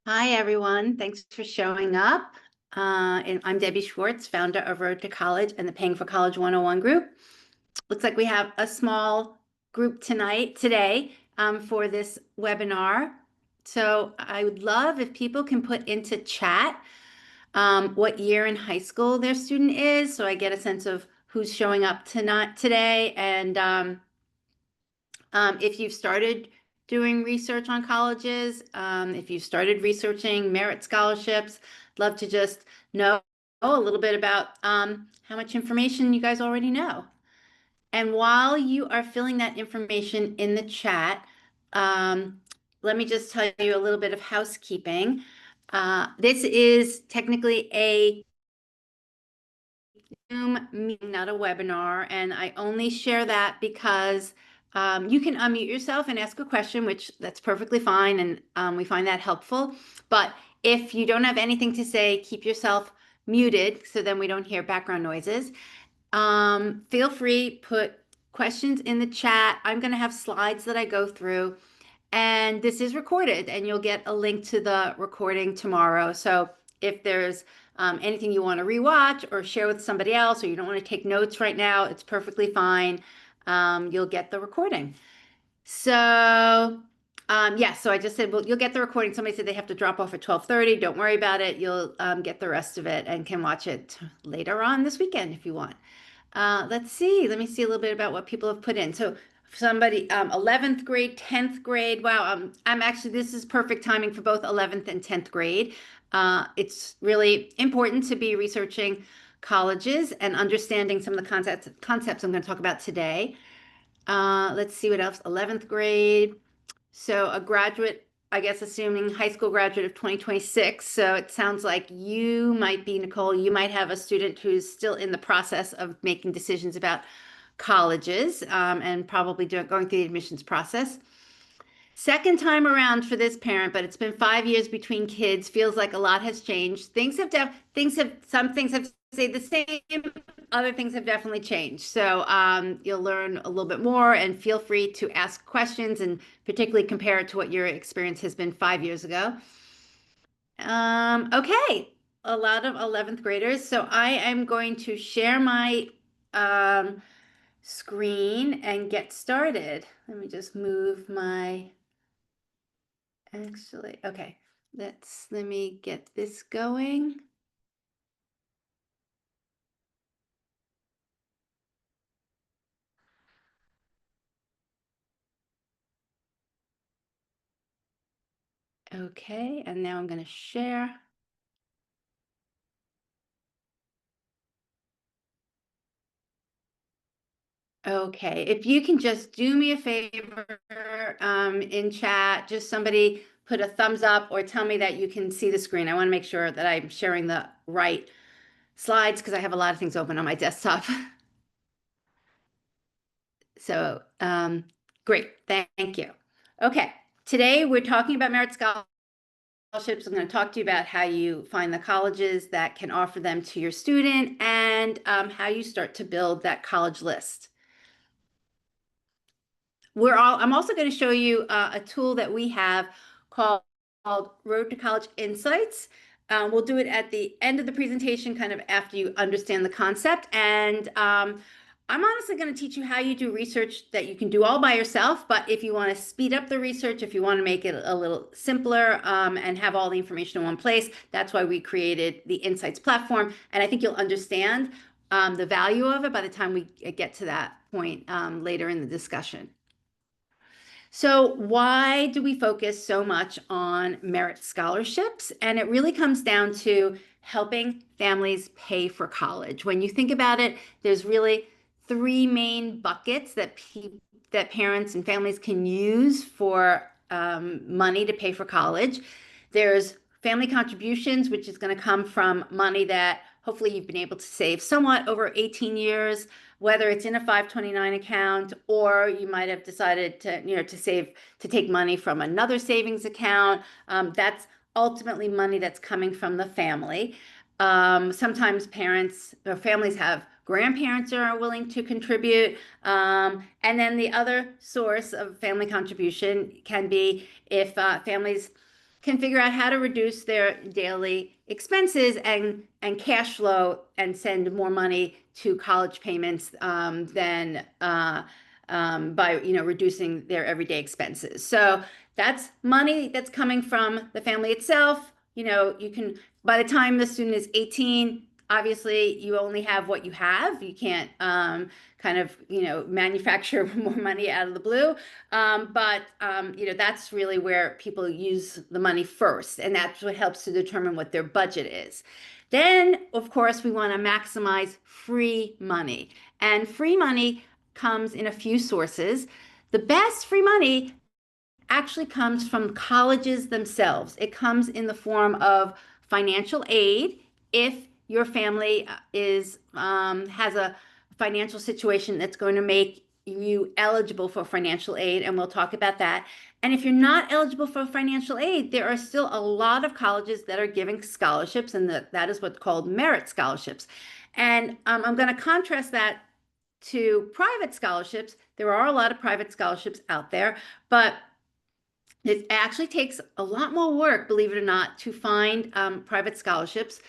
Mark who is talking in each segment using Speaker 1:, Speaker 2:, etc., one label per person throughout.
Speaker 1: Hi, everyone. Thanks for showing up. And I'm Debbie Schwartz, founder of Road to College and the Paying for College 101 group. Looks like we have a small group today for this webinar. So I would love if people can put into chat what year in high school their student is, so I get a sense of who's showing up today. And if you've started doing research on colleges, if you've started researching merit scholarships, I'd love to just know a little bit about how much information you guys already know. And while you are filling that information in the chat, um, let me just tell you a little bit of housekeeping. This is technically a Zoom meeting, not a webinar, and I only share that because you can unmute yourself and ask a question, which that's perfectly fine, and we find that helpful. But if you don't have anything to say, keep yourself muted so then we don't hear background noises. Feel free, put questions in the chat. I'm going to have slides that I go through, and this is recorded, and you'll get a link to the recording tomorrow. So if there's anything you want to rewatch or share with somebody else, or you don't want to take notes right now, it's perfectly fine. You'll get the recording. So yeah, so I just said, well, you'll get the recording. Somebody said they have to drop off at 12:30. Don't worry about it. You'll get the rest of it and can watch it later on this weekend if you want. Let's see. Let me see a little bit about what people have put in. So somebody, 11th grade, 10th grade. Wow. I'm actually, this is perfect timing for both 11th and 10th grade. It's really important to be researching colleges and understanding some of the concepts I'm going to talk about today. Let's see what else. 11th grade. So a graduate, I guess, assuming high school graduate of 2026. So it sounds like you might be, Nicole, you might have a student who's still in the process of making decisions about colleges and probably going through the admissions process. Second time around for this parent, but it's been 5 years between kids. Feels like a lot has changed. Some things have stayed the same. Other things have definitely changed. So you'll learn a little bit more, and feel free to ask questions and particularly compare it to what your experience has been 5 years ago. Okay, a lot of 11th graders. So I am going to share my um, screen and get started. Let me just move my. Actually, okay. Let me get this going. Okay, and now I'm going to share. Okay, if you can just do me a favor in chat, just somebody put a thumbs up or tell me that you can see the screen. I want to make sure that I'm sharing the right slides because I have a lot of things open on my desktop. So great, thank you. Okay, today we're talking about merit scholarships. I'm going to talk to you about how you find the colleges that can offer them to your student and how you start to build that college list. I'm also going to show you a tool that we have called Road to College Insights. We'll do it at the end of the presentation, kind of after you understand the concept. And I'm honestly going to teach you how you do research that you can do all by yourself. But if you want to speed up the research, if you want to make it a little simpler and have all the information in one place, that's why we created the Insights platform. And I think you'll understand the value of it by the time we get to that point later in the discussion. So why do we focus so much on merit scholarships? And it really comes down to helping families pay for college. When you think about it, there's really three main buckets that parents and families can use for money to pay for college. There's family contributions, which is going to come from money that hopefully you've been able to save somewhat over 18 years, whether it's in a 529 account or you might have decided to take money from another savings account. That's ultimately money that's coming from the family. Sometimes parents or families have grandparents are willing to contribute. And then the other source of family contribution can be if families can figure out how to reduce their daily expenses and cash flow and send more money to college payments than by reducing their everyday expenses. So that's money that's coming from the family itself. You can, by the time the student is 18, obviously you only have what you have. You can't kind of manufacture more money out of the blue. But that's really where people use the money first, and that's what helps to determine what their budget is. Then, of course, we want to maximize free money, and free money comes in a few sources. The best free money actually comes from colleges themselves. It comes in the form of financial aid if your family has a financial situation that's going to make you eligible for financial aid, and we'll talk about that. And if you're not eligible for financial aid, there are still a lot of colleges that are giving scholarships, and that is what's called merit scholarships. And I'm going to contrast that to private scholarships. There are a lot of private scholarships out there, but it actually takes a lot more work, believe it or not, to find private scholarships.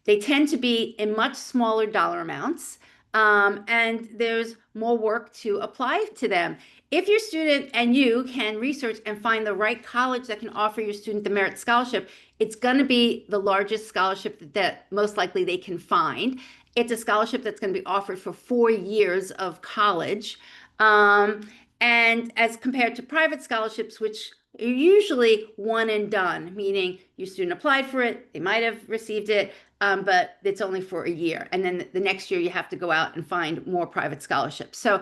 Speaker 1: They tend to be in much smaller dollar amounts, and there's more work to apply to them. If your student and you can research and find the right college that can offer your student the merit scholarship, it's going to be the largest scholarship that most likely they can find. It's a scholarship that's going to be offered for 4 years of college. And as compared to private scholarships, which are usually one and done, meaning your student applied for it, they might have received it, but it's only for a year. And then the next year you have to go out and find more private scholarships. So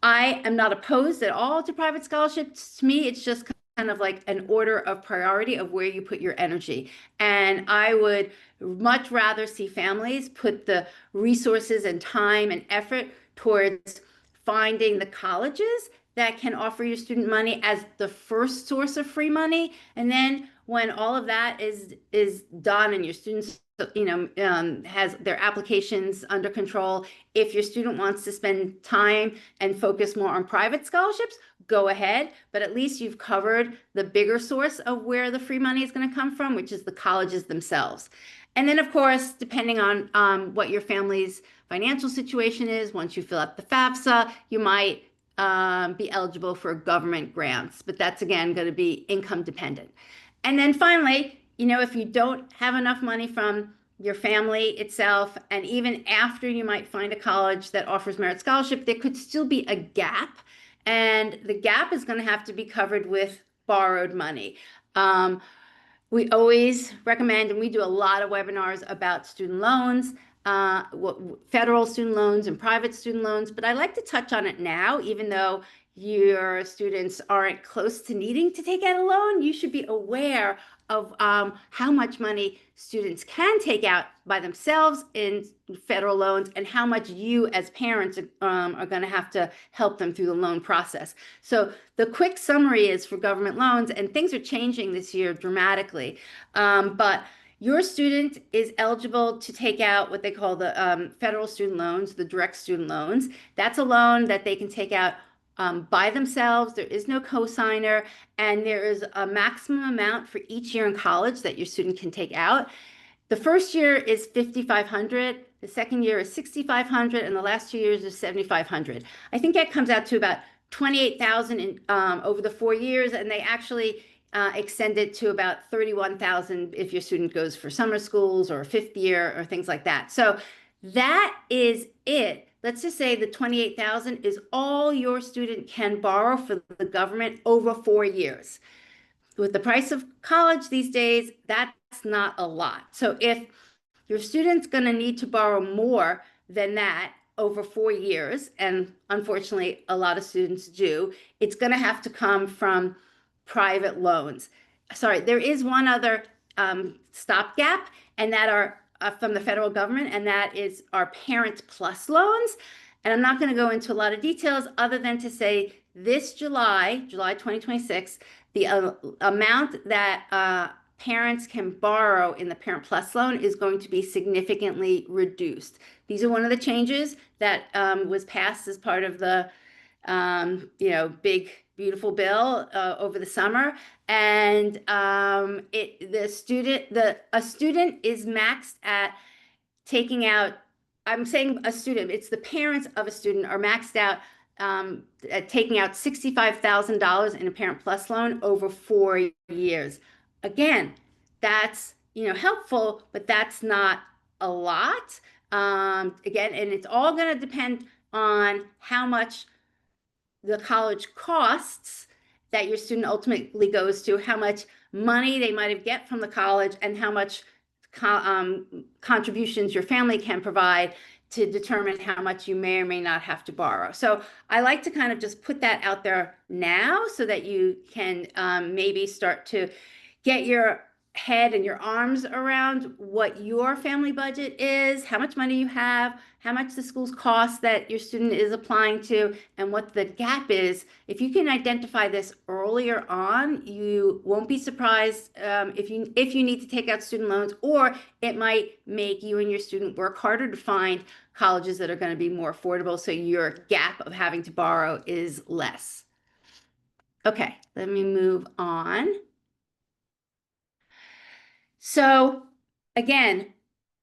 Speaker 1: I am not opposed at all to private scholarships. To me, it's just kind of like an order of priority of where you put your energy. And I would much rather see families put the resources and time and effort towards finding the colleges that can offer your student money as the first source of free money. And then when all of that is done and your students has their applications under control, if your student wants to spend time and focus more on private scholarships, go ahead, but at least you've covered the bigger source of where the free money is going to come from, which is the colleges themselves. And then, of course, depending on what your family's financial situation is, once you fill out the FAFSA, you might be eligible for government grants, but that's again going to be income dependent. And then finally, if you don't have enough money from your family itself, and even after you might find a college that offers merit scholarship, there could still be a gap, and the gap is going to have to be covered with borrowed money. We always recommend, and we do a lot of webinars about student loans, federal student loans and private student loans, but I like to touch on it now, even though your students aren't close to needing to take out a loan. You should be aware of how much money students can take out by themselves in federal loans and how much you as parents are going to have to help them through the loan process. So the quick summary is for government loans, and things are changing this year dramatically, but your student is eligible to take out what they call the federal student loans, the direct student loans. That's a loan that they can take out by themselves. There is no cosigner, and there is a maximum amount for each year in college that your student can take out. The first year is $5,500, the second year is $6,500, and the last 2 years is $7,500. I think that comes out to about $28,000 over the 4 years, and they actually extend it to about $31,000 if your student goes for summer schools or a 5th year or things like that. So that is it. Let's just say the $28,000 is all your student can borrow for the government over 4 years. With the price of college these days, that's not a lot. So if your student's going to need to borrow more than that over 4 years, and unfortunately a lot of students do, it's going to have to come from private loans. Sorry, there is one other stopgap, and that are from the federal government, and that is our Parent Plus loans. And I'm not going to go into a lot of details other than to say this July 2026, the amount that parents can borrow in the Parent Plus loan is going to be significantly reduced. These are one of the changes that was passed as part of the big beautiful bill over the summer, and a student is maxed at taking out, I'm saying a student, it's the parents of a student are maxed out at taking out $65,000 in a Parent Plus loan over 4 years. Again, that's, helpful, but that's not a lot. Again, and it's all going to depend on how much the college costs that your student ultimately goes to, how much money they might have get from the college, and how much contributions your family can provide to determine how much you may or may not have to borrow. So I like to kind of just put that out there now so that you can maybe start to get your head and your arms around what your family budget is, how much money you have, how much the school's cost that your student is applying to, and what the gap is. If you can identify this earlier on, you won't be surprised if you need to take out student loans, or it might make you and your student work harder to find colleges that are going to be more affordable, so your gap of having to borrow is less. Okay, let me move on. So again,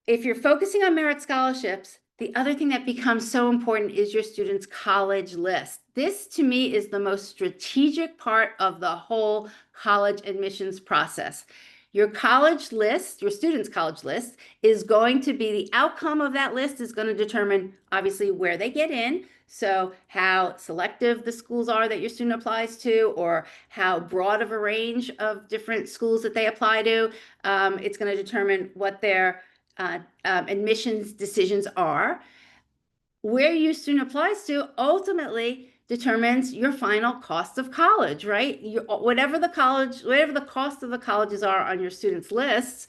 Speaker 1: if you're focusing on merit scholarships, the other thing that becomes so important is your student's college list. This, to me, is the most strategic part of the whole college admissions process. Your college list, your student's college list, is going to be, the outcome of that list is going to determine, obviously, where they get in. So how selective the schools are that your student applies to, or how broad of a range of different schools that they apply to. It's going to determine what their admissions decisions are. Where your student applies to ultimately determines your final cost of college, right? Whatever the cost of the colleges are on your students' lists,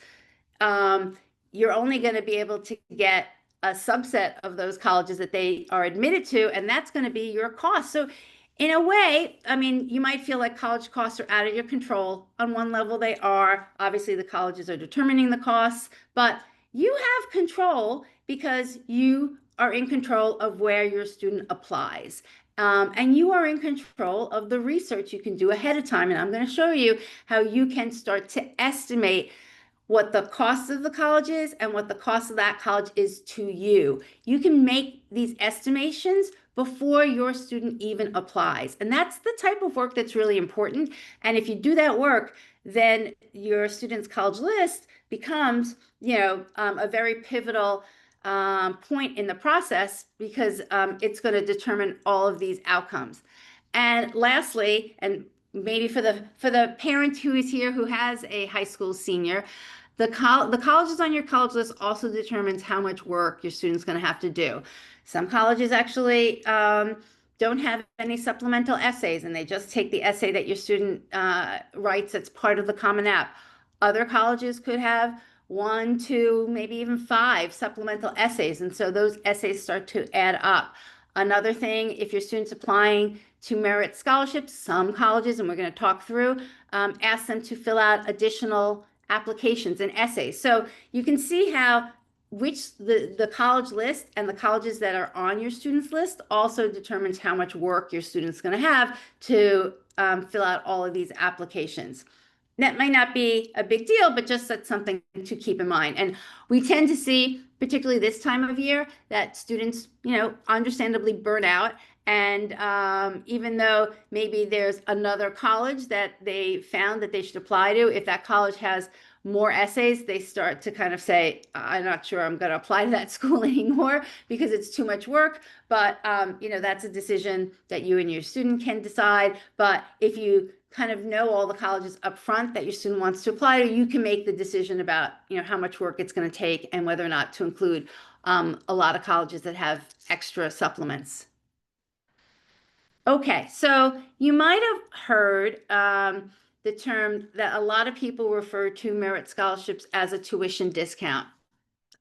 Speaker 1: you're only going to be able to get a subset of those colleges that they are admitted to, and that's going to be your cost. So in a way, I mean, you might feel like college costs are out of your control. On one level, they are. Obviously, the colleges are determining the costs, but you have control because you are in control of where your student applies. And you are in control of the research you can do ahead of time. And I'm going to show you how you can start to estimate what the cost of the college is and what the cost of that college is to you. You can make these estimations before your student even applies. And that's the type of work that's really important. And if you do that work, then your student's college list becomes, a very pivotal point in the process, because it's going to determine all of these outcomes. And lastly, and maybe for the parent who is here who has a high school senior, the colleges on your college list also determines how much work your student's going to have to do. Some colleges actually don't have any supplemental essays, and they just take the essay that your student writes that's part of the Common App. Other colleges could have 1, 2, maybe even 5 supplemental essays, and so those essays start to add up. Another thing, if your student's applying to merit scholarships, some colleges, and we're going to talk through, ask them to fill out additional applications and essays. So you can see how the college list and the colleges that are on your student's list also determines how much work your student's going to have to fill out all of these applications. That might not be a big deal, but just that's something to keep in mind. And we tend to see, particularly this time of year, that students, understandably burn out. And even though maybe there's another college that they found that they should apply to, if that college has more essays, they start to kind of say, I'm not sure I'm going to apply to that school anymore because it's too much work. But, that's a decision that you and your student can decide. But if you kind of know all the colleges up front that your student wants to apply to, you can make the decision about, how much work it's going to take and whether or not to include a lot of colleges that have extra supplements. Okay, so you might have heard the term that a lot of people refer to merit scholarships as a tuition discount.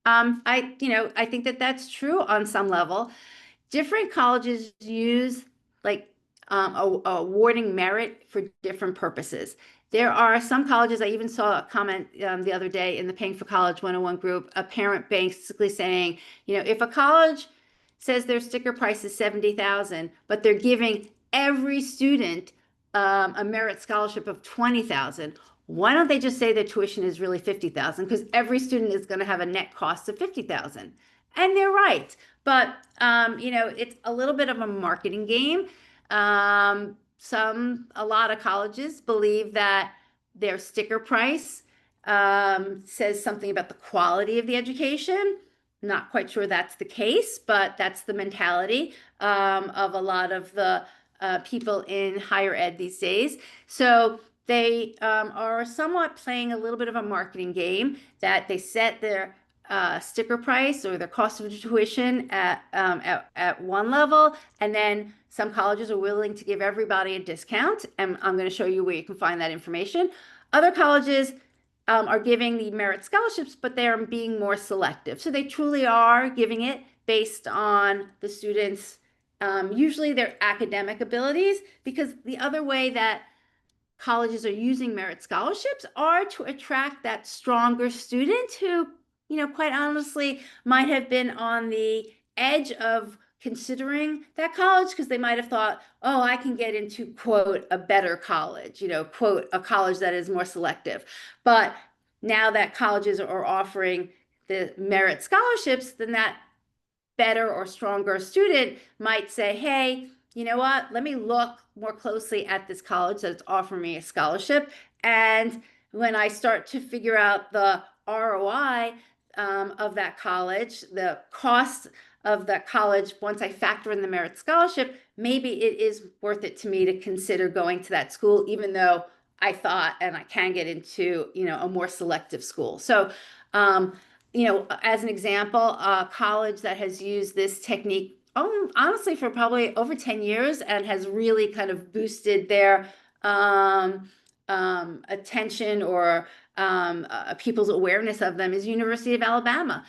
Speaker 1: I think that that's true on some level. Different colleges use awarding merit for different purposes. There are some colleges, I even saw a comment the other day in the Paying for College 101 group, a parent basically saying, if a college says their sticker price is $70,000, but they're giving every student a merit scholarship of 20,000, why don't they just say the tuition is really 50,000? Because every student is going to have a net cost of 50,000. And they're right. But, it's a little bit of a marketing game. A lot of colleges believe that their sticker price says something about the quality of the education. Not quite sure that's the case, but that's the mentality of a lot of the people in higher ed these days. So they are somewhat playing a little bit of a marketing game, that they set their sticker price or the cost of tuition at one level, and then some colleges are willing to give everybody a discount, and I'm going to show you where you can find that information. Other colleges are giving the merit scholarships, but they're being more selective. So they truly are giving it based on the students' usually their academic abilities, because the other way that colleges are using merit scholarships are to attract that stronger student who, quite honestly, might have been on the edge of considering that college because they might have thought, oh, I can get into, quote, a better college, quote, a college that is more selective. But now that colleges are offering the merit scholarships, then that better or stronger student might say, hey, you know what, let me look more closely at this college that's offering me a scholarship. And when I start to figure out the ROI of that college, the cost of that college, once I factor in the merit scholarship, maybe it is worth it to me to consider going to that school, even though I thought and I can get into, a more selective school. So, as an example, a college that has used this technique, honestly, for probably over 10 years and has really kind of boosted their attention or people's awareness of them, is University of Alabama.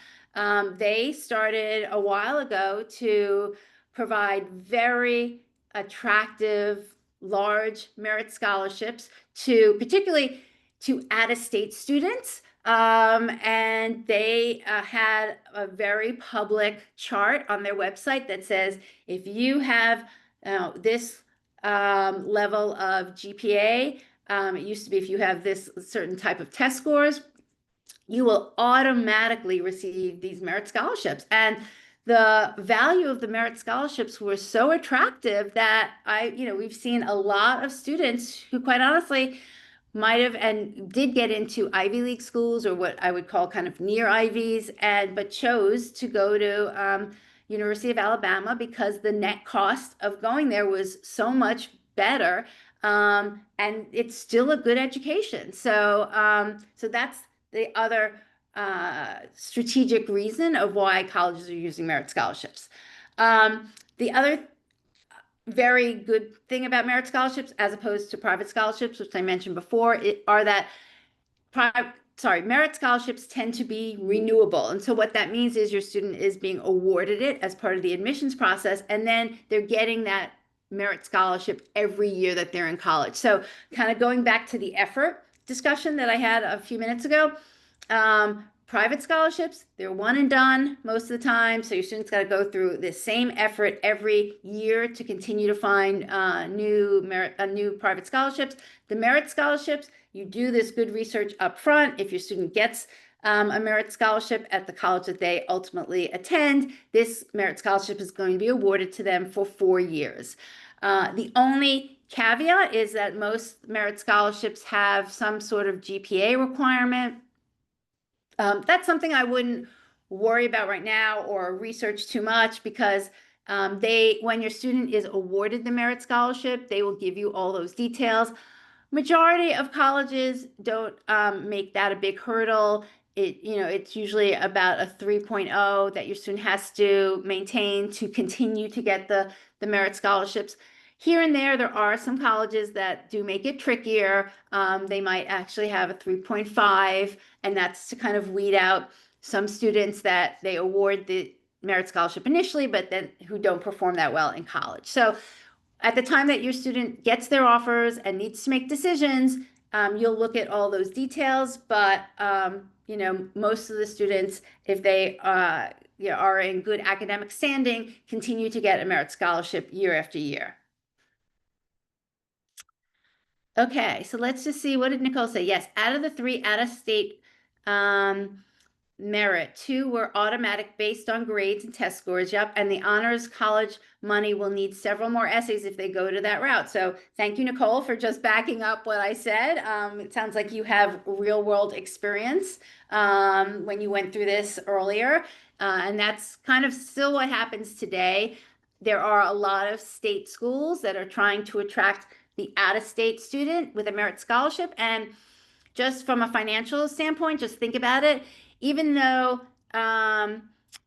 Speaker 1: They started a while ago to provide very attractive, large merit scholarships particularly to out-of-state students. And they had a very public chart on their website that says, if you have this level of GPA, it used to be if you have this certain type of test scores, you will automatically receive these merit scholarships. And the value of the merit scholarships were so attractive that we've seen a lot of students who, quite honestly, might have and did get into Ivy League schools, or what I would call kind of near Ivies, but chose to go to University of Alabama because the net cost of going there was so much better, and it's still a good education. So that's the other strategic reason of why colleges are using merit scholarships. The other very good thing about merit scholarships, as opposed to private scholarships, which I mentioned before, are that merit scholarships tend to be renewable. And so what that means is your student is being awarded it as part of the admissions process, and then they're getting that merit scholarship every year that they're in college. So kind of going back to the effort discussion that I had a few minutes ago, private scholarships, they're one and done most of the time. So your students got to go through the same effort every year to continue to find new private scholarships. The merit scholarships, you do this good research up front. If your student gets a merit scholarship at the college that they ultimately attend, this merit scholarship is going to be awarded to them for 4 years. The only caveat is that most merit scholarships have some sort of GPA requirement. That's something I wouldn't worry about right now or research too much, because when your student is awarded the merit scholarship, they will give you all those details. Majority of colleges don't make that a big hurdle. It's usually about a 3.0 that your student has to maintain to continue to get the merit scholarships. Here and there are some colleges that do make it trickier. They might actually have a 3.5, and that's to kind of weed out some students that they award the merit scholarship initially, but then who don't perform that well in college. So at the time that your student gets their offers and needs to make decisions, you'll look at all those details. But most of the students, if they are in good academic standing, continue to get a merit scholarship year after year. Okay, so let's just see. What did Nicole say? Yes, out of the 3 out-of-state merit, 2 were automatic based on grades and test scores. Yep, and the honors college money will need several more essays if they go to that route. So thank you, Nicole, for just backing up what I said. It sounds like you have real world experience when you went through this earlier. And that's kind of still what happens today. There are a lot of state schools that are trying to attract the out-of-state student with a merit scholarship. And just from a financial standpoint, just think about it. Even though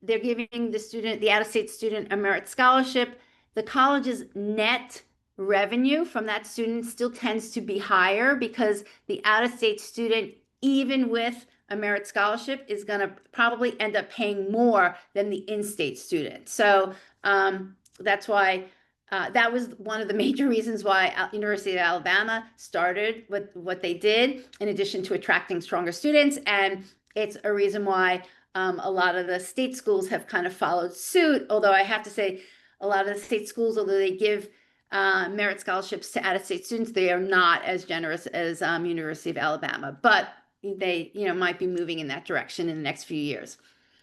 Speaker 1: they're giving the student, the out-of-state student, a merit scholarship, the college's net revenue from that student still tends to be higher because the out-of-state student, even with a merit scholarship, is going to probably end up paying more than the in-state student. So that's why that was one of the major reasons why University of Alabama started with what they did, in addition to attracting stronger students. And it's a reason why a lot of the state schools have kind of followed suit. Although I have to say, a lot of the state schools, although they give merit scholarships to out-of-state students, they are not as generous as University of Alabama. But they, might be moving in that direction in the next few years.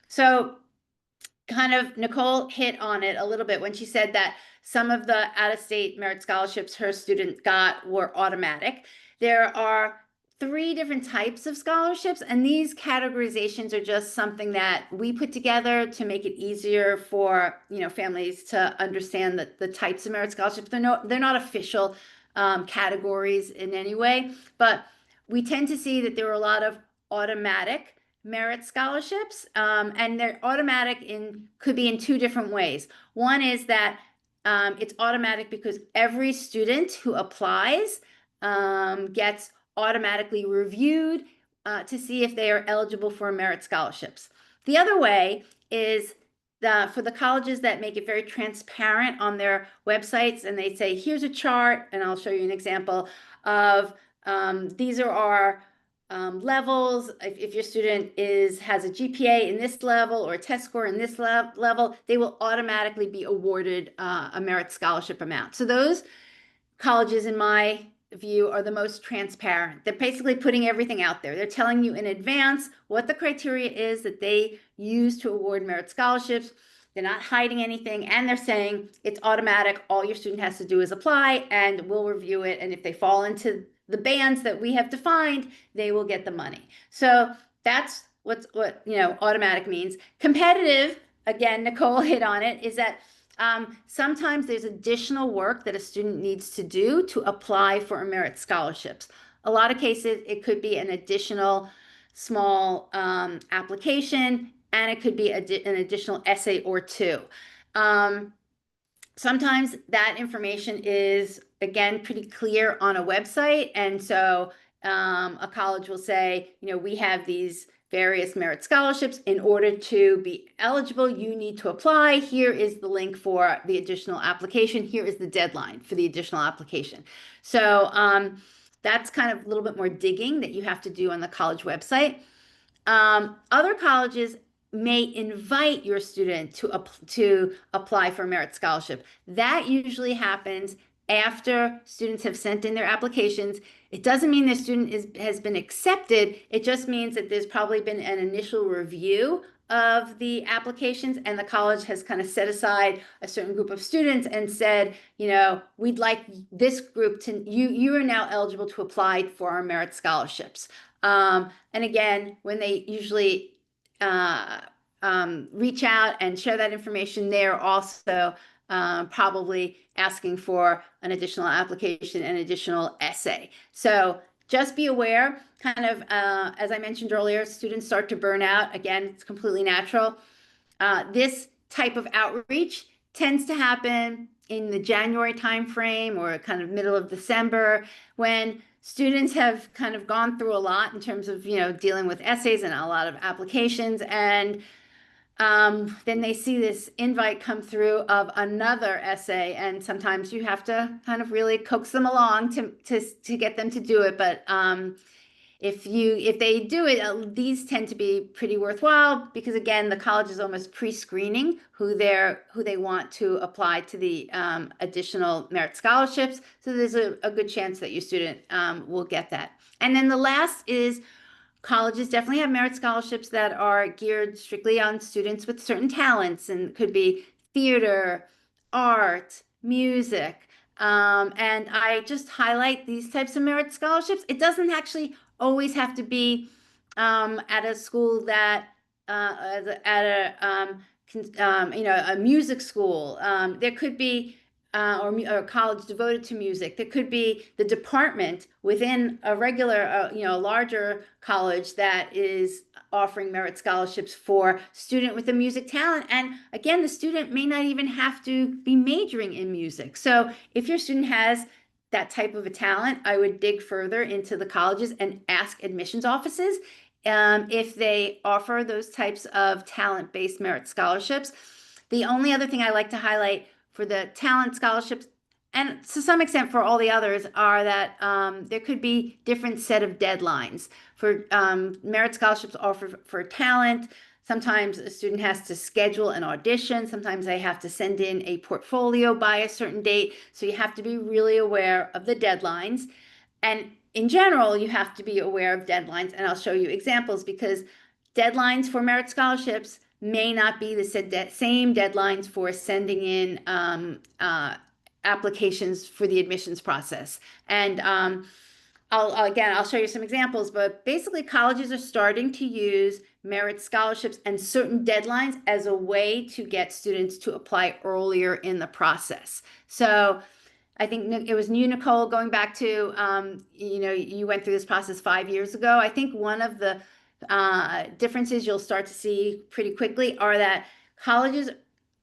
Speaker 1: So kind of Nicole hit on it a little bit when she said that some of the out-of-state merit scholarships her student got were automatic. There are 3 different types of scholarships, and these categorizations are just something that we put together to make it easier for families to understand the types of merit scholarships. They're not official categories in any way, but we tend to see that there are a lot of automatic merit scholarships, and they're automatic could be in 2 different ways. One is that it's automatic because every student who applies gets automatically reviewed to see if they are eligible for merit scholarships. The other way is for the colleges that make it very transparent on their websites, and they say, here's a chart, and I'll show you an example of these are our levels. If your student has a GPA in this level or a test score in this level, they will automatically be awarded a merit scholarship amount. So those colleges, in my view, are the most transparent. They're basically putting everything out there. They're telling you in advance what the criteria is that they use to award merit scholarships. They're not hiding anything, and they're saying it's automatic. All your student has to do is apply, and we'll review it. And if they fall into the bands that we have defined, they will get the money. So that's what automatic means. Competitive, again, Nicole hit on it, is that sometimes there's additional work that a student needs to do to apply for merit scholarships. A lot of cases, it could be an additional small application, and it could be an additional essay or 2. Sometimes that information is, again, pretty clear on a website. And so a college will say, we have these various merit scholarships. In order to be eligible, you need to apply. Here is the link for the additional application. Here is the deadline for the additional application. So that's kind of a little bit more digging that you have to do on the college website. Other colleges may invite your student to apply for a merit scholarship. That usually happens after students have sent in their applications. It doesn't mean the student has been accepted. It just means that there's probably been an initial review of the applications, and the college has kind of set aside a certain group of students and said, we'd like this group to, you are now eligible to apply for our merit scholarships. And again, when they usually reach out and share that information, they're also probably asking for an additional application and additional essay. So just be aware, kind of, as I mentioned earlier, students start to burn out. Again, it's completely natural. This type of outreach tends to happen in the January timeframe or kind of middle of December, when students have kind of gone through a lot in terms of, dealing with essays and a lot of applications. And then they see this invite come through of another essay, and sometimes you have to kind of really coax them along to get them to do it. But if they do it, these tend to be pretty worthwhile because again, the college is almost pre-screening who they want to apply to the additional merit scholarships. So there's a good chance that your student will get that. And then the last is colleges definitely have merit scholarships that are geared strictly on students with certain talents, and could be theater, art, music. And I just highlight these types of merit scholarships. It doesn't actually always have to be at a school that at a music school. There could be or a college devoted to music. There could be the department within a regular, larger college that is offering merit scholarships for student with a music talent. And again, the student may not even have to be majoring in music. So if your student has that type of a talent, I would dig further into the colleges and ask admissions offices if they offer those types of talent-based merit scholarships. The only other thing I like to highlight for the talent scholarships, and to some extent for all the others, are that there could be different set of deadlines. For merit scholarships offered for talent, sometimes a student has to schedule an audition. Sometimes they have to send in a portfolio by a certain date. So you have to be really aware of the deadlines. And in general, you have to be aware of deadlines. And I'll show you examples because deadlines for merit scholarships may not be the same deadlines for sending in applications for the admissions process. And I'll show you some examples, but basically colleges are starting to use merit scholarships and certain deadlines as a way to get students to apply earlier in the process. So I think it was you, Nicole, going back to, you went through this process 5 years ago. I think one of the differences you'll start to see pretty quickly are that colleges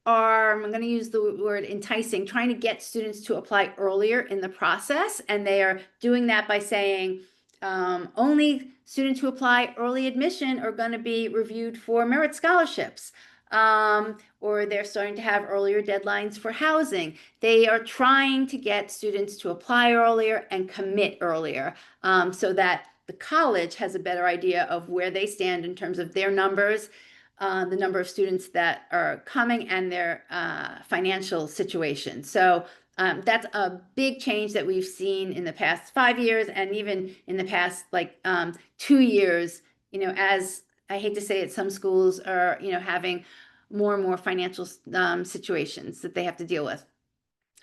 Speaker 1: are, I'm going to use the word enticing, trying to get students to apply earlier in the process. And they are doing that by saying only students who apply early admission are going to be reviewed for merit scholarships. Or they're starting to have earlier deadlines for housing. They are trying to get students to apply earlier and commit earlier so that the college has a better idea of where they stand in terms of their numbers, the number of students that are coming, and their financial situation. So that's a big change that we've seen in the past 5 years, and even in the past 2 years, as I hate to say it, some schools are, having more and more financial situations that they have to deal with.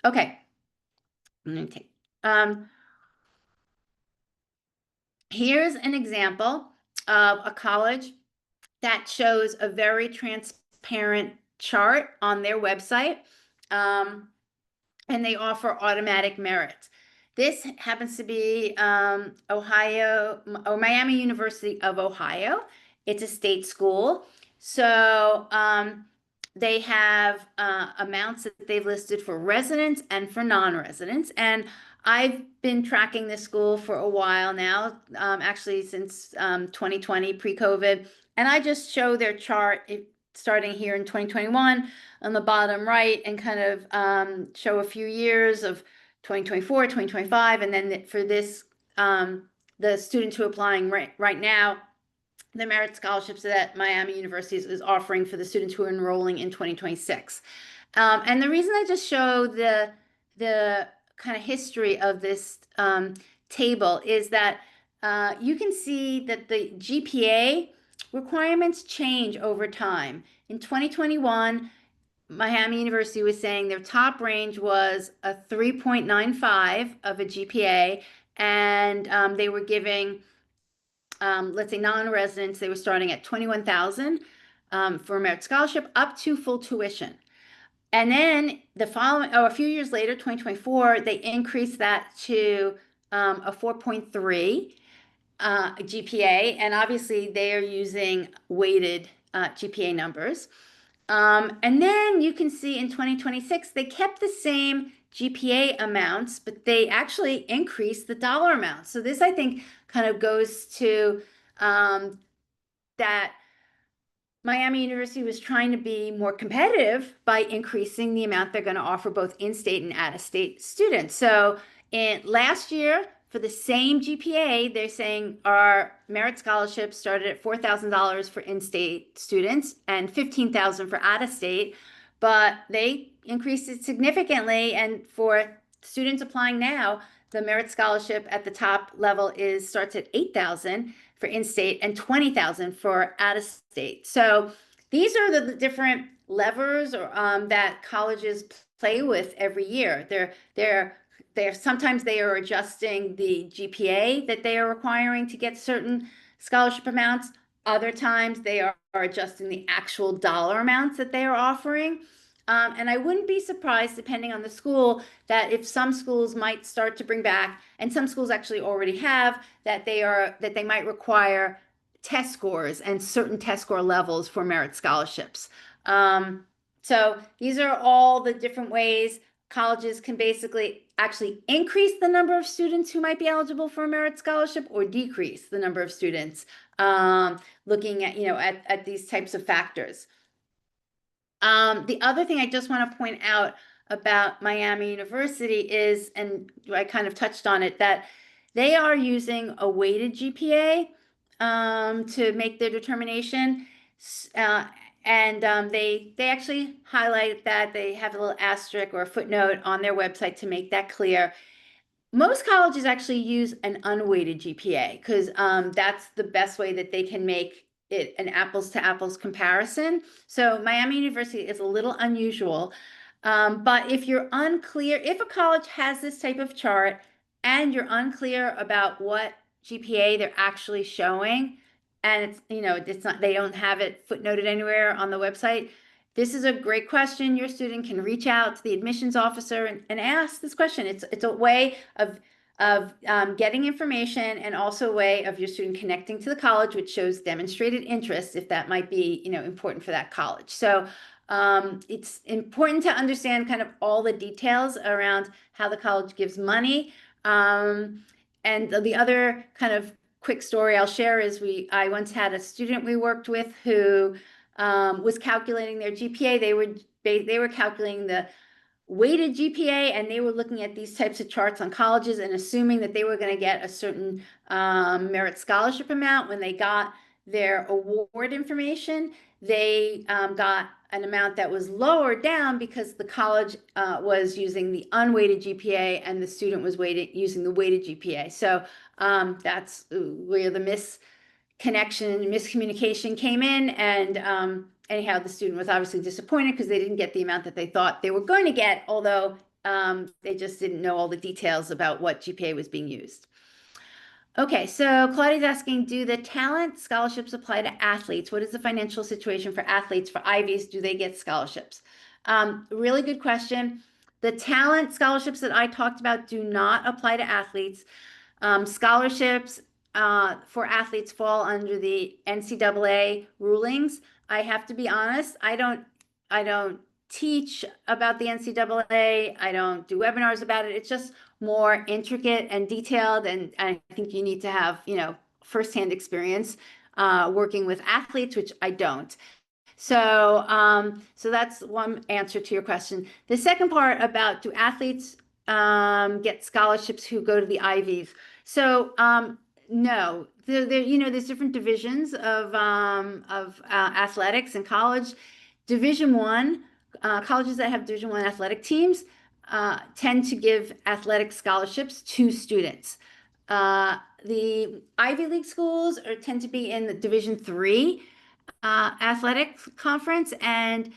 Speaker 1: Okay. I'm going to take, here's an example of a college that shows a very transparent chart on their website, and they offer automatic merit. This happens to be Miami University of Ohio. It's a state school. So they have amounts that they've listed for residents and for non-residents. And I've been tracking this school for a while now, actually since 2020, pre-COVID. And I just show their chart starting here in 2021 on the bottom right, and kind of show a few years of 2024, 2025. And then for this, the students who are applying right now, the merit scholarships that Miami University is offering for the students who are enrolling in 2026. And the reason I just show the kind of history of this table is that you can see that the GPA requirements change over time. In 2021, Miami University was saying their top range was a 3.95 of a GPA, and they were giving, let's say, non-residents, they were starting at $21,000 for a merit scholarship up to full tuition. And then a few years later, 2024, they increased that to a 4.3 GPA, and obviously they are using weighted GPA numbers. And then you can see in 2026, they kept the same GPA amounts, but they actually increased the dollar amount. So this, I think, kind of goes to that Miami University was trying to be more competitive by increasing the amount they're going to offer both in-state and out-of-state students. So last year, for the same GPA, they're saying our merit scholarships started at $4,000 for in-state students and $15,000 for out-of-state, but they increased it significantly. And for students applying now, the merit scholarship at the top level starts at $8,000 for in-state and $20,000 for out-of-state. So these are the different levers that colleges play with every year. They're sometimes they are adjusting the GPA that they are requiring to get certain scholarship amounts. Other times they are adjusting the actual dollar amounts that they are offering. And I wouldn't be surprised, depending on the school, that if some schools might start to bring back, and some schools actually already have, that they might require test scores and certain test score levels for merit scholarships. So these are all the different ways colleges can basically actually increase the number of students who might be eligible for a merit scholarship or decrease the number of students, looking at, at these types of factors. The other thing I just want to point out about Miami University is, and I kind of touched on it, that they are using a weighted GPA to make their determination. They actually highlight that. They have a little asterisk or a footnote on their website to make that clear. Most colleges actually use an unweighted GPA because that's the best way that they can make it an apples to apples comparison. So Miami University is a little unusual. But if you're unclear, if a college has this type of chart and you're unclear about what GPA they're actually showing, and it's not, they don't have it footnoted anywhere on the website, this is a great question. Your student can reach out to the admissions officer and ask this question. It's a way of getting information, and also a way of your student connecting to the college, which shows demonstrated interest, if that might be important for that college. So it's important to understand kind of all the details around how the college gives money. And the other kind of quick story I'll share is I once had a student we worked with who was calculating their GPA. They were calculating the weighted GPA, and they were looking at these types of charts on colleges and assuming that they were going to get a certain merit scholarship amount. When they got their award information, they got an amount that was lower down because the college was using the unweighted GPA and the student was using the weighted GPA. So that's where the miscommunication came in, and anyhow, the student was obviously disappointed because they didn't get the amount that they thought they were going to get, although they just didn't know all the details about what GPA was being used. Okay, so Claudia's asking, do the talent scholarships apply to athletes? What is the financial situation for athletes for Ivies? Do they get scholarships? Really good question. The talent scholarships that I talked about do not apply to athletes. Scholarships for athletes fall under the NCAA rulings. I have to be honest, I don't teach about the NCAA. I don't do webinars about it. It's just more intricate and detailed, and I think you need to have, firsthand experience working with athletes, which I don't. So that's one answer to your question. The second part about, do athletes get scholarships who go to the Ivies? So no, there's different divisions of athletics in college. Division I, colleges that have Division I athletic teams tend to give athletic scholarships to students. The Ivy League schools tend to be in the Division III athletic conference, and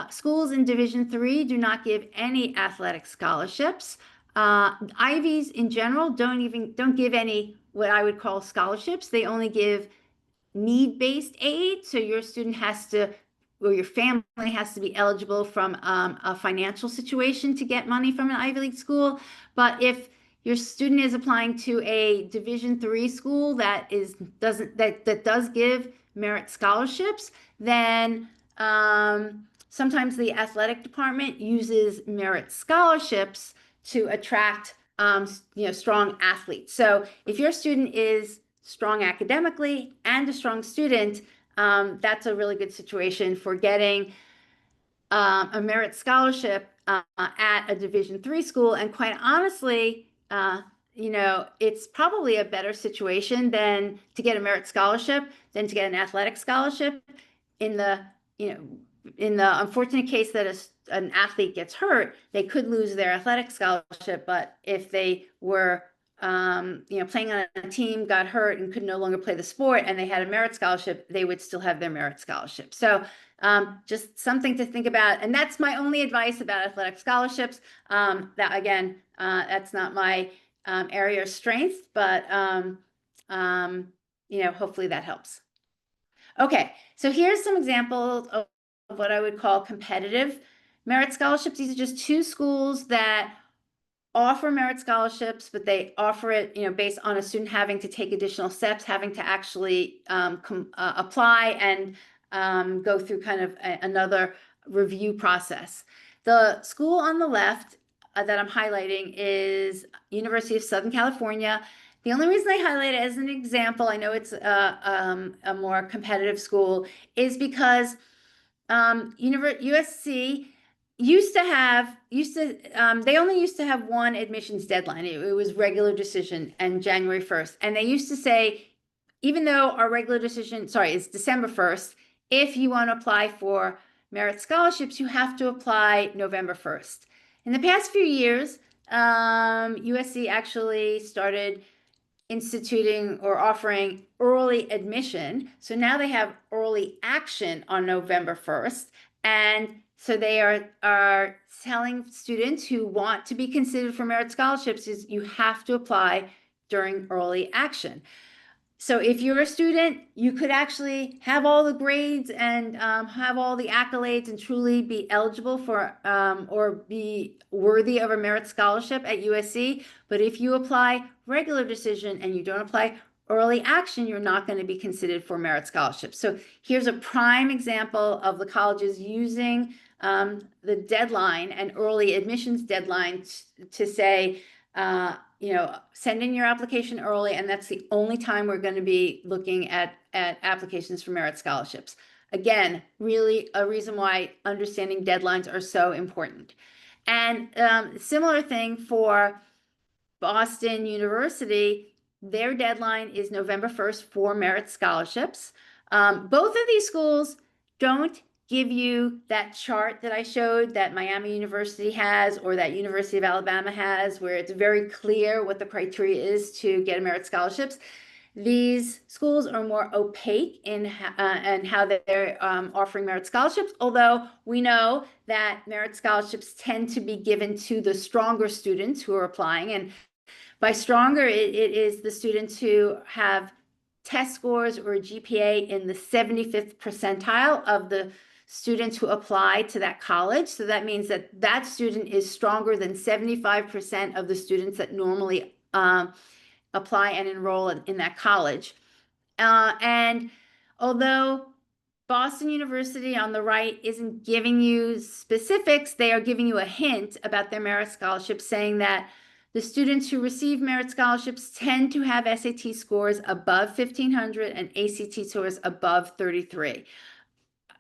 Speaker 1: schools in Division III do not give any athletic scholarships. Ivies in general don't give any what I would call scholarships. They only give need-based aid. So your student has to, or your family has to be eligible from a financial situation to get money from an Ivy League school. But if your student is applying to a Division III school that does give merit scholarships, then sometimes the athletic department uses merit scholarships to attract strong athletes. So if your student is strong academically and a strong student, that's a really good situation for getting a merit scholarship at a Division III school. And quite honestly, you know, it's probably a better situation than to get a merit scholarship than to get an athletic scholarship. In the, you know, in the unfortunate case that an athlete gets hurt, they could lose their athletic scholarship. But if they were, you know, playing on a team, got hurt and could no longer play the sport, and they had a merit scholarship, they would still have their merit scholarship. So just something to think about. And that's my only advice about athletic scholarships. That again, that's not my area of strength, but you know, hopefully that helps. Okay, so here's some examples of what I would call competitive merit scholarships. These are just two schools that offer merit scholarships, but they offer it, you know, based on a student having to take additional steps, having to actually apply and go through kind of another review process. The school on the left that I'm highlighting is University of Southern California. The only reason I highlight it as an example, I know it's a more competitive school, is because USC they only used to have one admissions deadline. It was regular decision and January 1st. And they used to say, even though our regular decision, sorry, is December 1st, if you want to apply for merit scholarships, you have to apply November 1st. In the past few years, USC actually started instituting or offering early admission. So now they have early action on November 1st. And so they are telling students who want to be considered for merit scholarships is you have to apply during early action. So if you're a student, you could actually have all the grades and have all the accolades and truly be eligible for or be worthy of a merit scholarship at USC. But if you apply regular decision and you don't apply early action, you're not going to be considered for merit scholarships. So here's a prime example of the colleges using the deadline and early admissions deadline to say, you know, send in your application early, and that's the only time we're going to be looking at applications for merit scholarships. Again, really a reason why understanding deadlines are so important. And similar thing for Boston University, their deadline is November 1st for merit scholarships. Both of these schools don't give you that chart that I showed that Miami University has or that University of Alabama has, where it's very clear what the criteria is to get merit scholarships. These schools are more opaque in and how they're offering merit scholarships, although we know that merit scholarships tend to be given to the stronger students who are applying. And by stronger, it is the students who have test scores or a GPA in the 75th percentile of the students who apply to that college. So that means that that student is stronger than 75% of the students that normally apply and enroll in that college. And although Boston University on the right isn't giving you specifics, they are giving you a hint about their merit scholarship, saying that the students who receive merit scholarships tend to have SAT scores above 1500 and ACT scores above 33.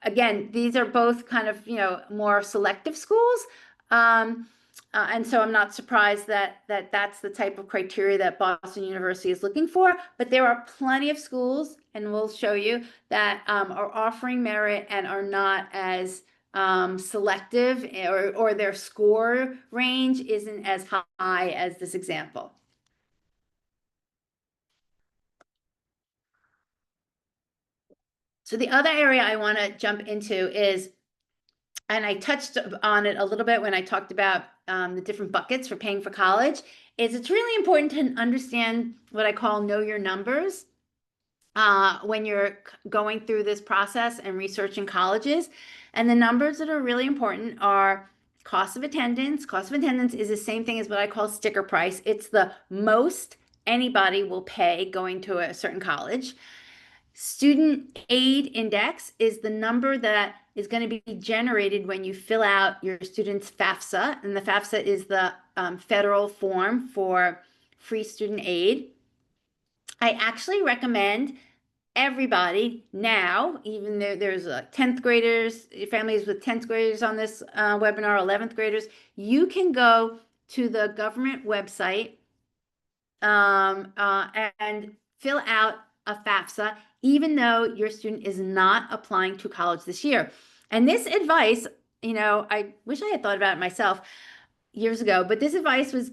Speaker 1: Again, these are both kind of, you know, more selective schools. And so I'm not surprised that that's the type of criteria that Boston University is looking for. But there are plenty of schools, and we'll show you, that are offering merit and are not as selective, or their score range isn't as high as this example. So the other area I want to jump into is, and I touched on it a little bit when I talked about the different buckets for paying for college, is it's really important to understand what I call know your numbers when you're going through this process and researching colleges. And the numbers that are really important are cost of attendance. Cost of attendance is the same thing as what I call sticker price. It's the most anybody will pay going to a certain college. Student aid index is the number that is going to be generated when you fill out your student's FAFSA. And the FAFSA is the federal form for free student aid. I actually recommend everybody now, even though there's 10th graders, families with 10th graders on this webinar, 11th graders, you can go to the government website and fill out a FAFSA, even though your student is not applying to college this year. And this advice, I wish I had thought about it myself years ago, but this advice was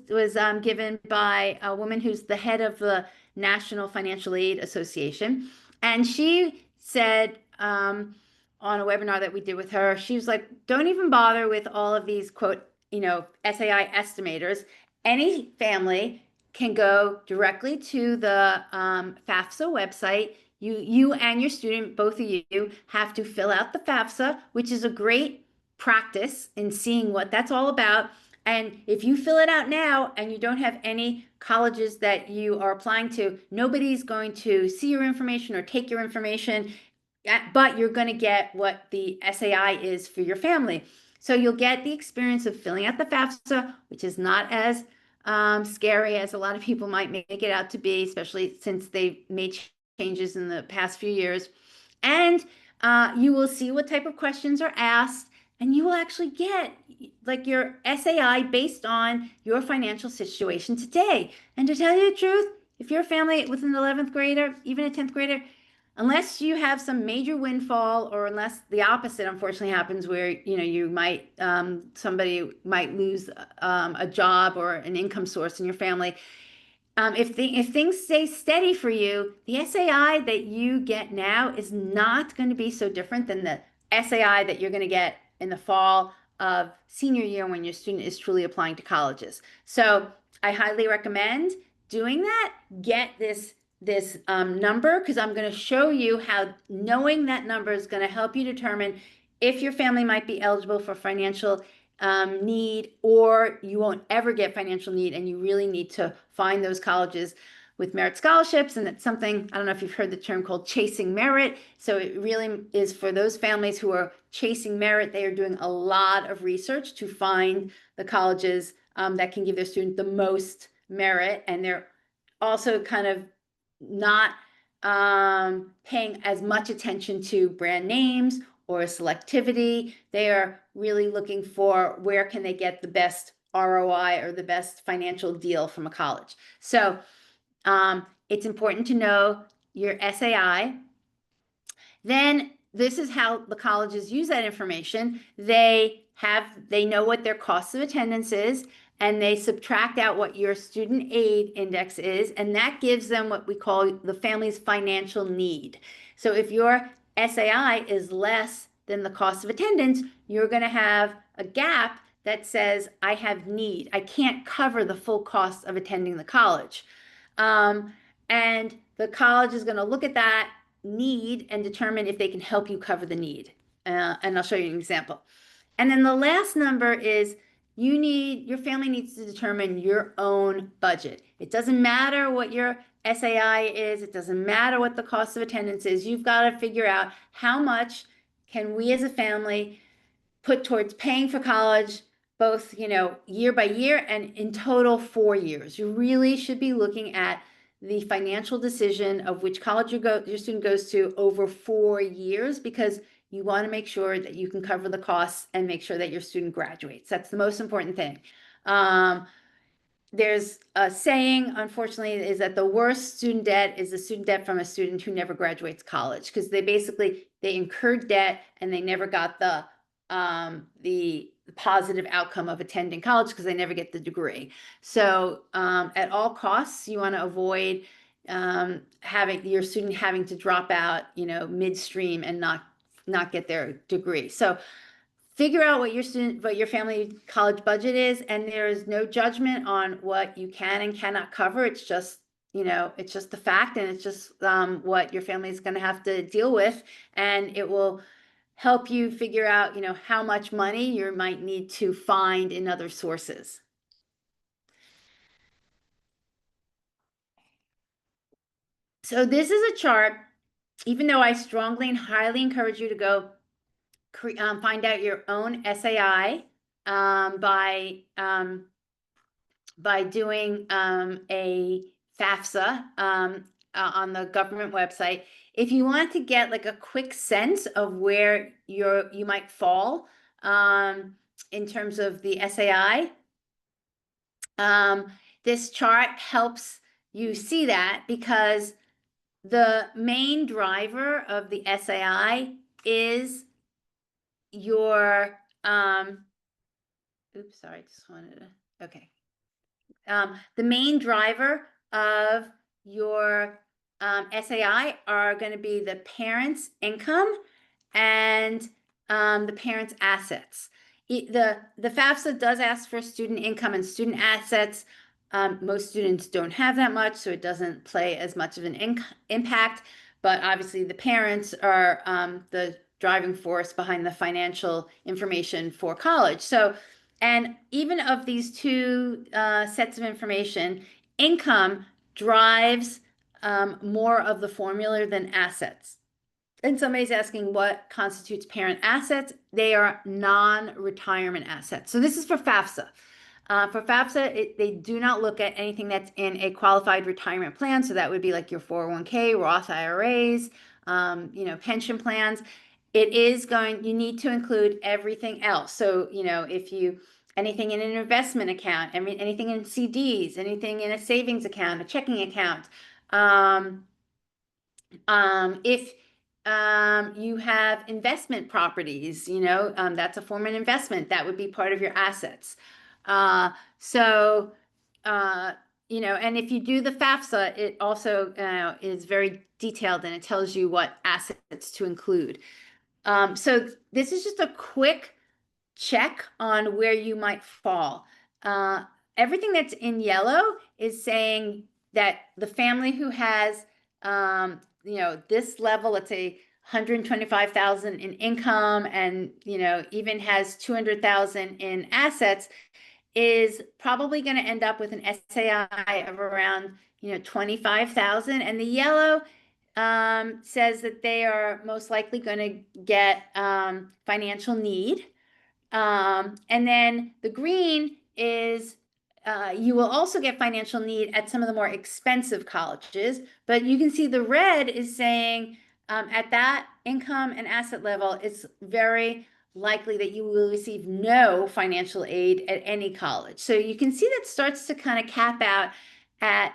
Speaker 1: given by a woman who's the head of the National Financial Aid Association, and she said on a webinar that we did with her, she was like, "Don't even bother with all of these quote, SAI estimators. Any family can go directly to the FAFSA website. You and your student, both of you, have to fill out the FAFSA, which is a great practice in seeing what that's all about. And if you fill it out now and you don't have any colleges that you are applying to, nobody's going to see your information or take your information, but you're going to get what the SAI is for your family. So you'll get the experience of filling out the FAFSA, which is not as scary as a lot of people might make it out to be, especially since they've made changes in the past few years. And you will see what type of questions are asked, and you will actually get like your SAI based on your financial situation today. And to tell you the truth, if you're a family with an 11th grader, even a 10th grader, unless you have some major windfall, or unless the opposite unfortunately happens where you might somebody might lose a job or an income source in your family, if things stay steady for you, the SAI that you get now is not going to be so different than the SAI that you're going to get in the fall of senior year when your student is truly applying to colleges. So I highly recommend doing that. Get this number, because I'm going to show you how knowing that number is going to help you determine if your family might be eligible for financial need, or you won't ever get financial need, and you really need to find those colleges with merit scholarships. And it's something, I don't know if you've heard the term called chasing merit. So it really is for those families who are chasing merit. They are doing a lot of research to find the colleges that can give their student the most merit, and they're also kind of not paying as much attention to brand names or selectivity. They are really looking for where can they get the best ROI or the best financial deal from a college. So it's important to know your SAI. Then this is how the colleges use that information. They know what their cost of attendance is, and they subtract out what your student aid index is, and that gives them what we call the family's financial need. So if your SAI is less than the cost of attendance, you're going to have a gap that says, I have need. I can't cover the full cost of attending the college. And the college is going to look at that need and determine if they can help you cover the need. And I'll show you an example. And then the last number is your family needs to determine your own budget. It doesn't matter what your SAI is. It doesn't matter what the cost of attendance is. You've got to figure out how much can we as a family put towards paying for college, both, year by year and in total 4 years. You really should be looking at the financial decision of which college your student goes to over 4 years, because you want to make sure that you can cover the costs and make sure that your student graduates. That's the most important thing. There's a saying, unfortunately, is that the worst student debt is the student debt from a student who never graduates college, because they incurred debt and they never got the positive outcome of attending college, because they never get the degree. So at all costs, you want to avoid having your student having to drop out, midstream and not get their degree. So figure out what your family college budget is, and there is no judgment on what you can and cannot cover. It's just, it's just the fact, and it's just what your family is going to have to deal with, and it will help you figure out, how much money you might need to find in other sources. So this is a chart, even though I strongly and highly encourage you to go find out your own SAI by doing a FAFSA on the government website. If you want to get like a quick sense of where you might fall in terms of the SAI, this chart helps you see that because the main driver of the SAI is your, oops, sorry, I just wanted to, okay. The main driver of your SAI are going to be the parents' income and the parents' assets. The FAFSA does ask for student income and student assets. Most students don't have that much, so it doesn't play as much of an impact. But obviously, the parents are the driving force behind the financial information for college. So, and even of these two sets of information, income drives more of the formula than assets. And somebody's asking what constitutes parent assets. They are non-retirement assets. So this is for FAFSA. For FAFSA, they do not look at anything that's in a qualified retirement plan. So that would be like your 401k, Roth IRAs, pension plans. It is you need to include everything else. So, anything in an investment account, anything in CDs, anything in a savings account, a checking account. If you have investment properties, that's a form of investment that would be part of your assets. And if you do the FAFSA, it also is very detailed and it tells you what assets to include. So this is just a quick check on where you might fall. Everything that's in yellow is saying that the family who has this level, let's say 125,000 in income and, even has 200,000 in assets, is probably going to end up with an SAI of around, 25,000. And the yellow says that they are most likely going to get financial need. And then the green is you will also get financial need at some of the more expensive colleges, but you can see the red is saying at that income and asset level, it's very likely that you will receive no financial aid at any college. So you can see that starts to kind of cap out at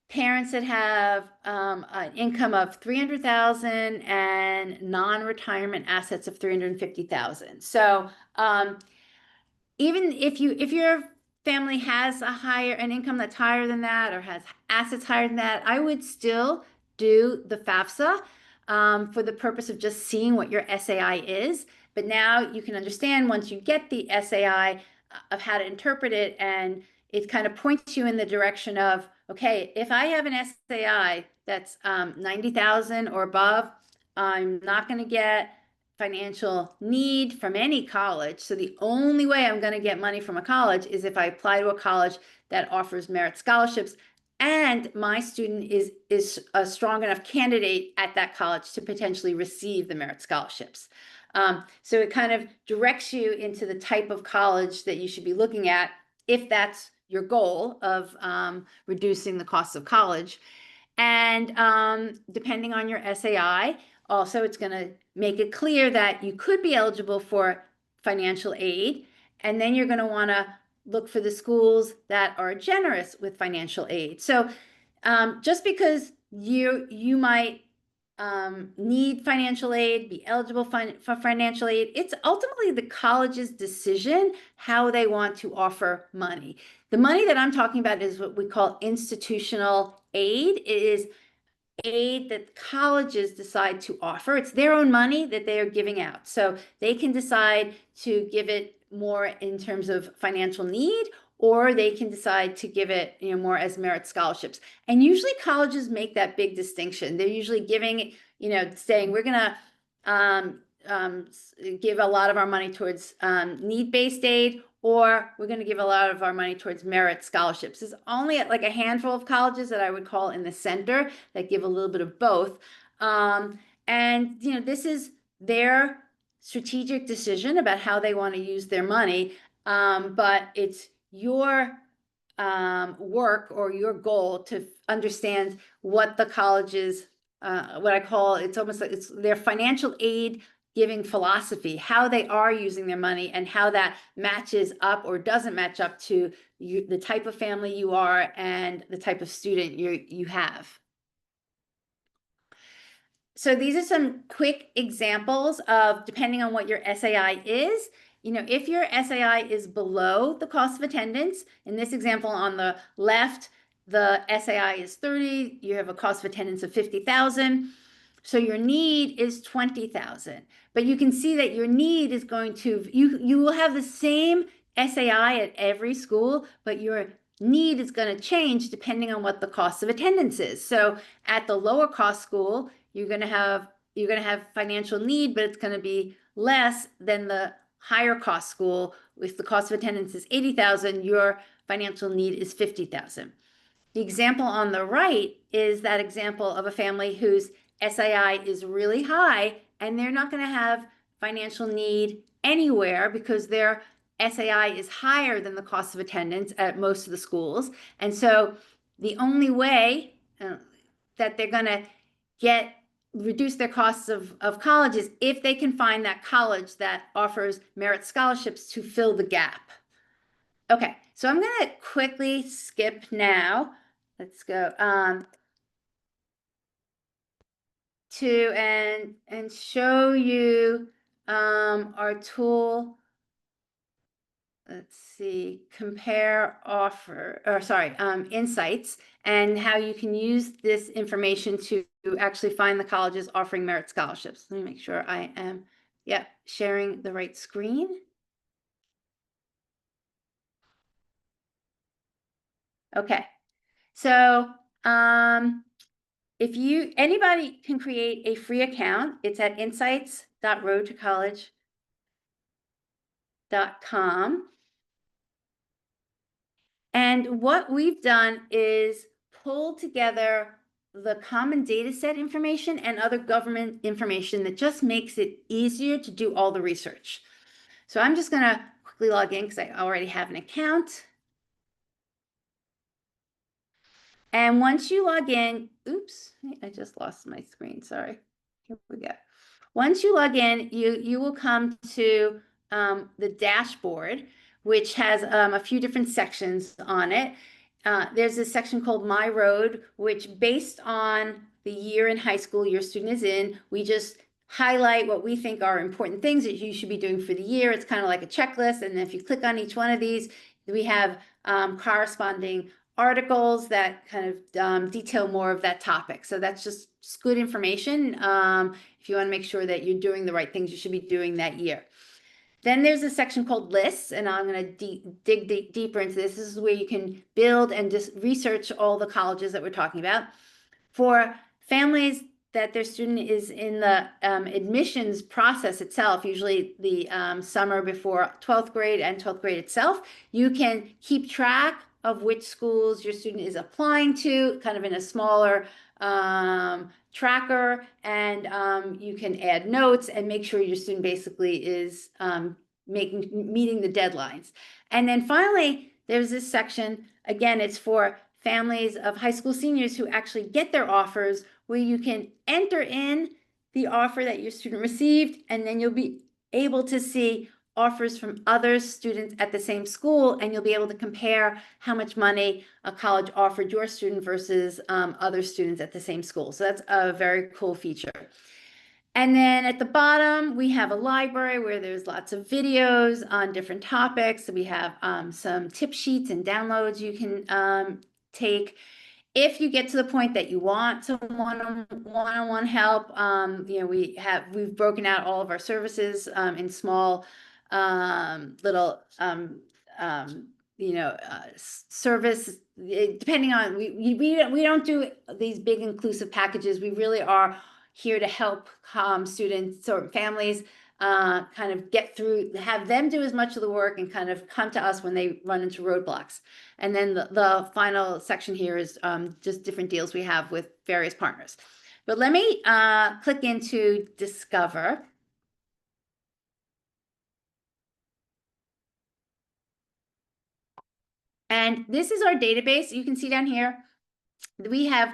Speaker 1: parents that have an income of 300,000 and non-retirement assets of 350,000. So even if your family has an income that's higher than that or has assets higher than that, I would still do the FAFSA for the purpose of just seeing what your SAI is. But now you can understand once you get the SAI of how to interpret it, and it kind of points you in the direction of, okay, if I have an SAI that's 90,000 or above, I'm not going to get financial need from any college. So the only way I'm going to get money from a college is if I apply to a college that offers merit scholarships and my student is a strong enough candidate at that college to potentially receive the merit scholarships. So it kind of directs you into the type of college that you should be looking at if that's your goal of reducing the cost of college. And depending on your SAI, also, it's going to make it clear that you could be eligible for financial aid, and then you're going to want to look for the schools that are generous with financial aid. So just because you might need financial aid, be eligible for financial aid, it's ultimately the college's decision how they want to offer money. The money that I'm talking about is what we call institutional aid. It is aid that colleges decide to offer. It's their own money that they are giving out. So they can decide to give it more in terms of financial need, or they can decide to give it more as merit scholarships. And usually colleges make that big distinction. They're usually giving, saying we're going to give a lot of our money towards need-based aid, or we're going to give a lot of our money towards merit scholarships. There's only like a handful of colleges that I would call in the center that give a little bit of both. And this is their strategic decision about how they want to use their money. But it's your work or your goal to understand what the college's what I call, it's almost like it's their financial aid giving philosophy, how they are using their money and how that matches up or doesn't match up to the type of family you are and the type of student you have. So these are some quick examples of, depending on what your SAI is, if your SAI is below the cost of attendance, in this example on the left, the SAI is 30, you have a cost of attendance of 50,000. So your need is 20,000, but you can see that your need is going to, you will have the same SAI at every school, but your need is going to change depending on what the cost of attendance is. So at the lower cost school, you're going to have financial need, but it's going to be less than the higher cost school. If the cost of attendance is 80,000, your financial need is 50,000. The example on the right is that example of a family whose SII is really high, and they're not going to have financial need anywhere because their SII is higher than the cost of attendance at most of the schools. And so the only way that they're going to reduce their costs of college is if they can find that college that offers merit scholarships to fill the gap. Okay, so I'm going to quickly skip now. Let's go to and show you our tool. Let's see, compare offer, or sorry, insights, and how you can use this information to actually find the colleges offering merit scholarships. Let me make sure I am, sharing the right screen. Okay, so if anybody can create a free account, it's at insights.roadtocollege.com. And what we've done is pull together the common data set information and other government information that just makes it easier to do all the research. So I'm just going to quickly log in because I already have an account. And once you log in, oops, I just lost my screen. Sorry. Here we go. Once you log in, you will come to the dashboard, which has a few different sections on it. There's a section called My Road, which based on the year in high school your student is in, we just highlight what we think are important things that you should be doing for the year. It's kind of like a checklist. And if you click on each one of these, we have corresponding articles that kind of detail more of that topic. So that's just good information. If you want to make sure that you're doing the right things you should be doing that year. Then there's a section called lists, and I'm going to dig deeper into this. This is where you can build and just research all the colleges that we're talking about. For families that their student is in the admissions process itself, usually the summer before 12th grade and 12th grade itself, you can keep track of which schools your student is applying to, kind of in a smaller tracker, and you can add notes and make sure your student basically is meeting the deadlines. And then finally, there's this section, again, it's for families of high school seniors who actually get their offers, where you can enter in the offer that your student received, and then you'll be able to see offers from other students at the same school, and you'll be able to compare how much money a college offered your student versus other students at the same school. So that's a very cool feature. And then at the bottom, we have a library where there's lots of videos on different topics. So we have some tip sheets and downloads you can take. If you get to the point that you want some one-on-one help, we've broken out all of our services in small little service, depending on, we don't do these big inclusive packages. We really are here to help students or families kind of get through, have them do as much of the work and kind of come to us when they run into roadblocks. And then the final section here is just different deals we have with various partners. But let me click into Discover. And this is our database. You can see down here, we have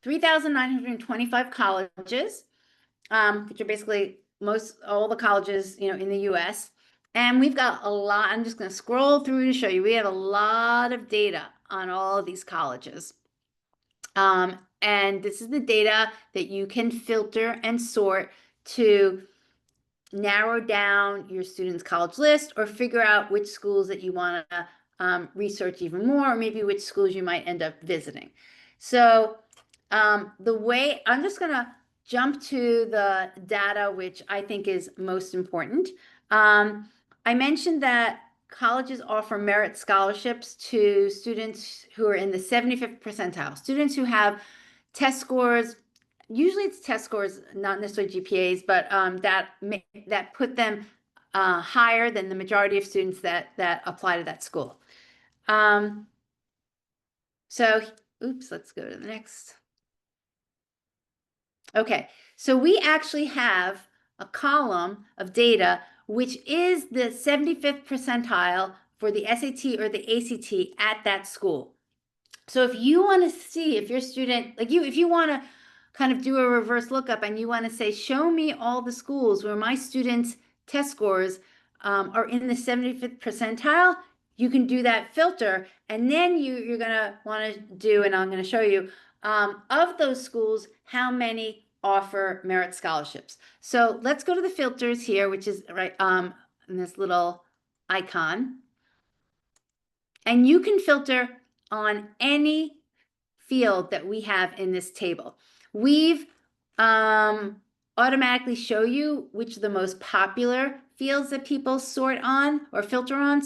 Speaker 1: 3,925 colleges, which are basically all the colleges, in the US. And we've got a lot. I'm just going to scroll through to show you. We have a lot of data on all of these colleges. And this is the data that you can filter and sort to narrow down your students' college list or figure out which schools that you want to research even more, or maybe which schools you might end up visiting. So the way I'm just going to jump to the data, which I think is most important. I mentioned that colleges offer merit scholarships to students who are in the 75th percentile, students who have test scores. Usually it's test scores, not necessarily GPAs, but that put them higher than the majority of students that apply to that school. Oops, let's go to the next. Okay, so we actually have a column of data, which is the 75th percentile for the SAT or the ACT at that school. So if you want to see if your student, if you want to kind of do a reverse lookup and you want to say, show me all the schools where my students' test scores are in the 75th percentile, you can do that filter. And then you're going to want to do, and I'm going to show you, of those schools, how many offer merit scholarships. So let's go to the filters here, which is right in this little icon. And you can filter on any field that we have in this table. We've automatically show you which are the most popular fields that people sort on or filter on,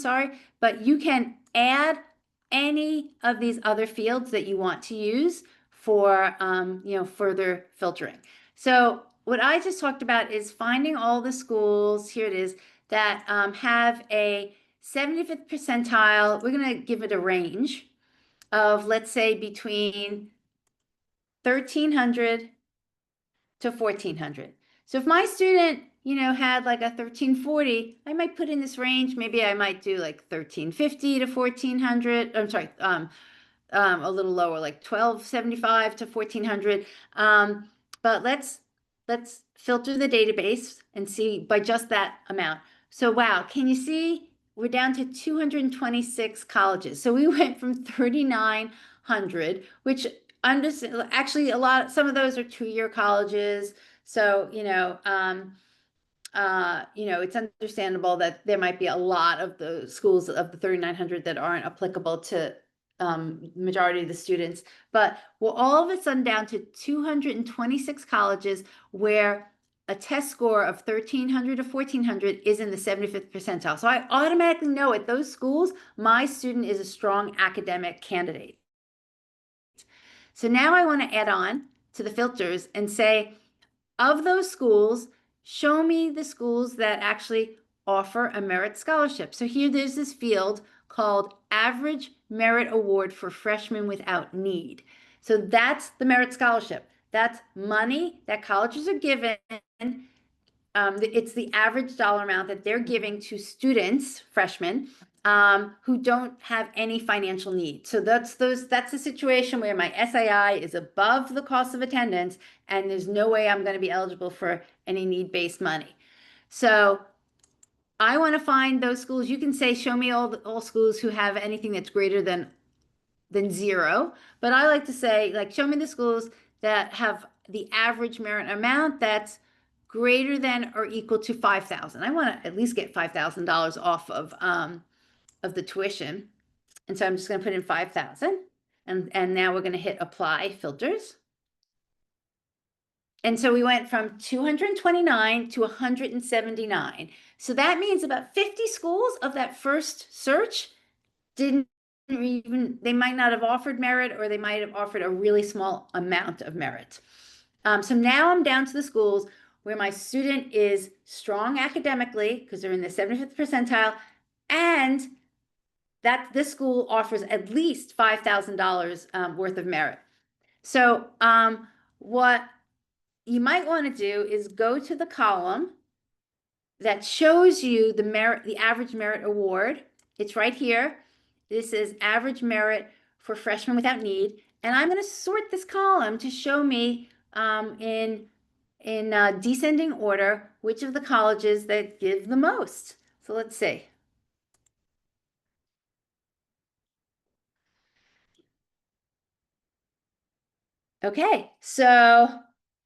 Speaker 1: but you can add any of these other fields that you want to use for further filtering. So what I just talked about is finding all the schools, here it is, that have a 75th percentile. We're going to give it a range of, let's say, between 1,300 to 1,400. So if my student, had like a 1,340, I might put in this range. Maybe I might do like 1,350 to 1,400. I'm sorry, a little lower, like 1,275 to 1,400. But let's filter the database and see by just that amount. So wow, can you see we're down to 226 colleges. So we went from 3,900, which actually some of those are 2-year colleges. So, it's understandable that there might be a lot of the schools of the 3,900 that aren't applicable to majority of the students, but we're all of a sudden down to 226 colleges where a test score of 1,300 to 1,400 is in the 75th percentile. So I automatically know at those schools, my student is a strong academic candidate. So now I want to add on to the filters and say, of those schools, show me the schools that actually offer a merit scholarship. So here there's this field called Average Merit Award for Freshmen Without Need. So that's the merit scholarship. That's money that colleges are given. It's the average dollar amount that they're giving to students, freshmen, who don't have any financial need. So that's the situation where my SII is above the cost of attendance, and there's no way I'm going to be eligible for any need-based money. So I want to find those schools. You can say, show me all schools who have anything that's greater than 0. But I like to say, show me the schools that have the average merit amount that's greater than or equal to $5,000. I want to at least get $5,000 off of the tuition. And so I'm just going to put in 5,000. And now we're going to hit apply filters. And so we went from 229 to 179. So that means about 50 schools of that first search they might not have offered merit, or they might have offered a really small amount of merit. So now I'm down to the schools where my student is strong academically because they're in the 75th percentile, and that this school offers at least $5,000 worth of merit. So what you might want to do is go to the column that shows you the average merit award. It's right here. This is average merit for freshmen without need. And I'm going to sort this column to show me in in descending order which of the colleges that give the most. So let's see. Okay, so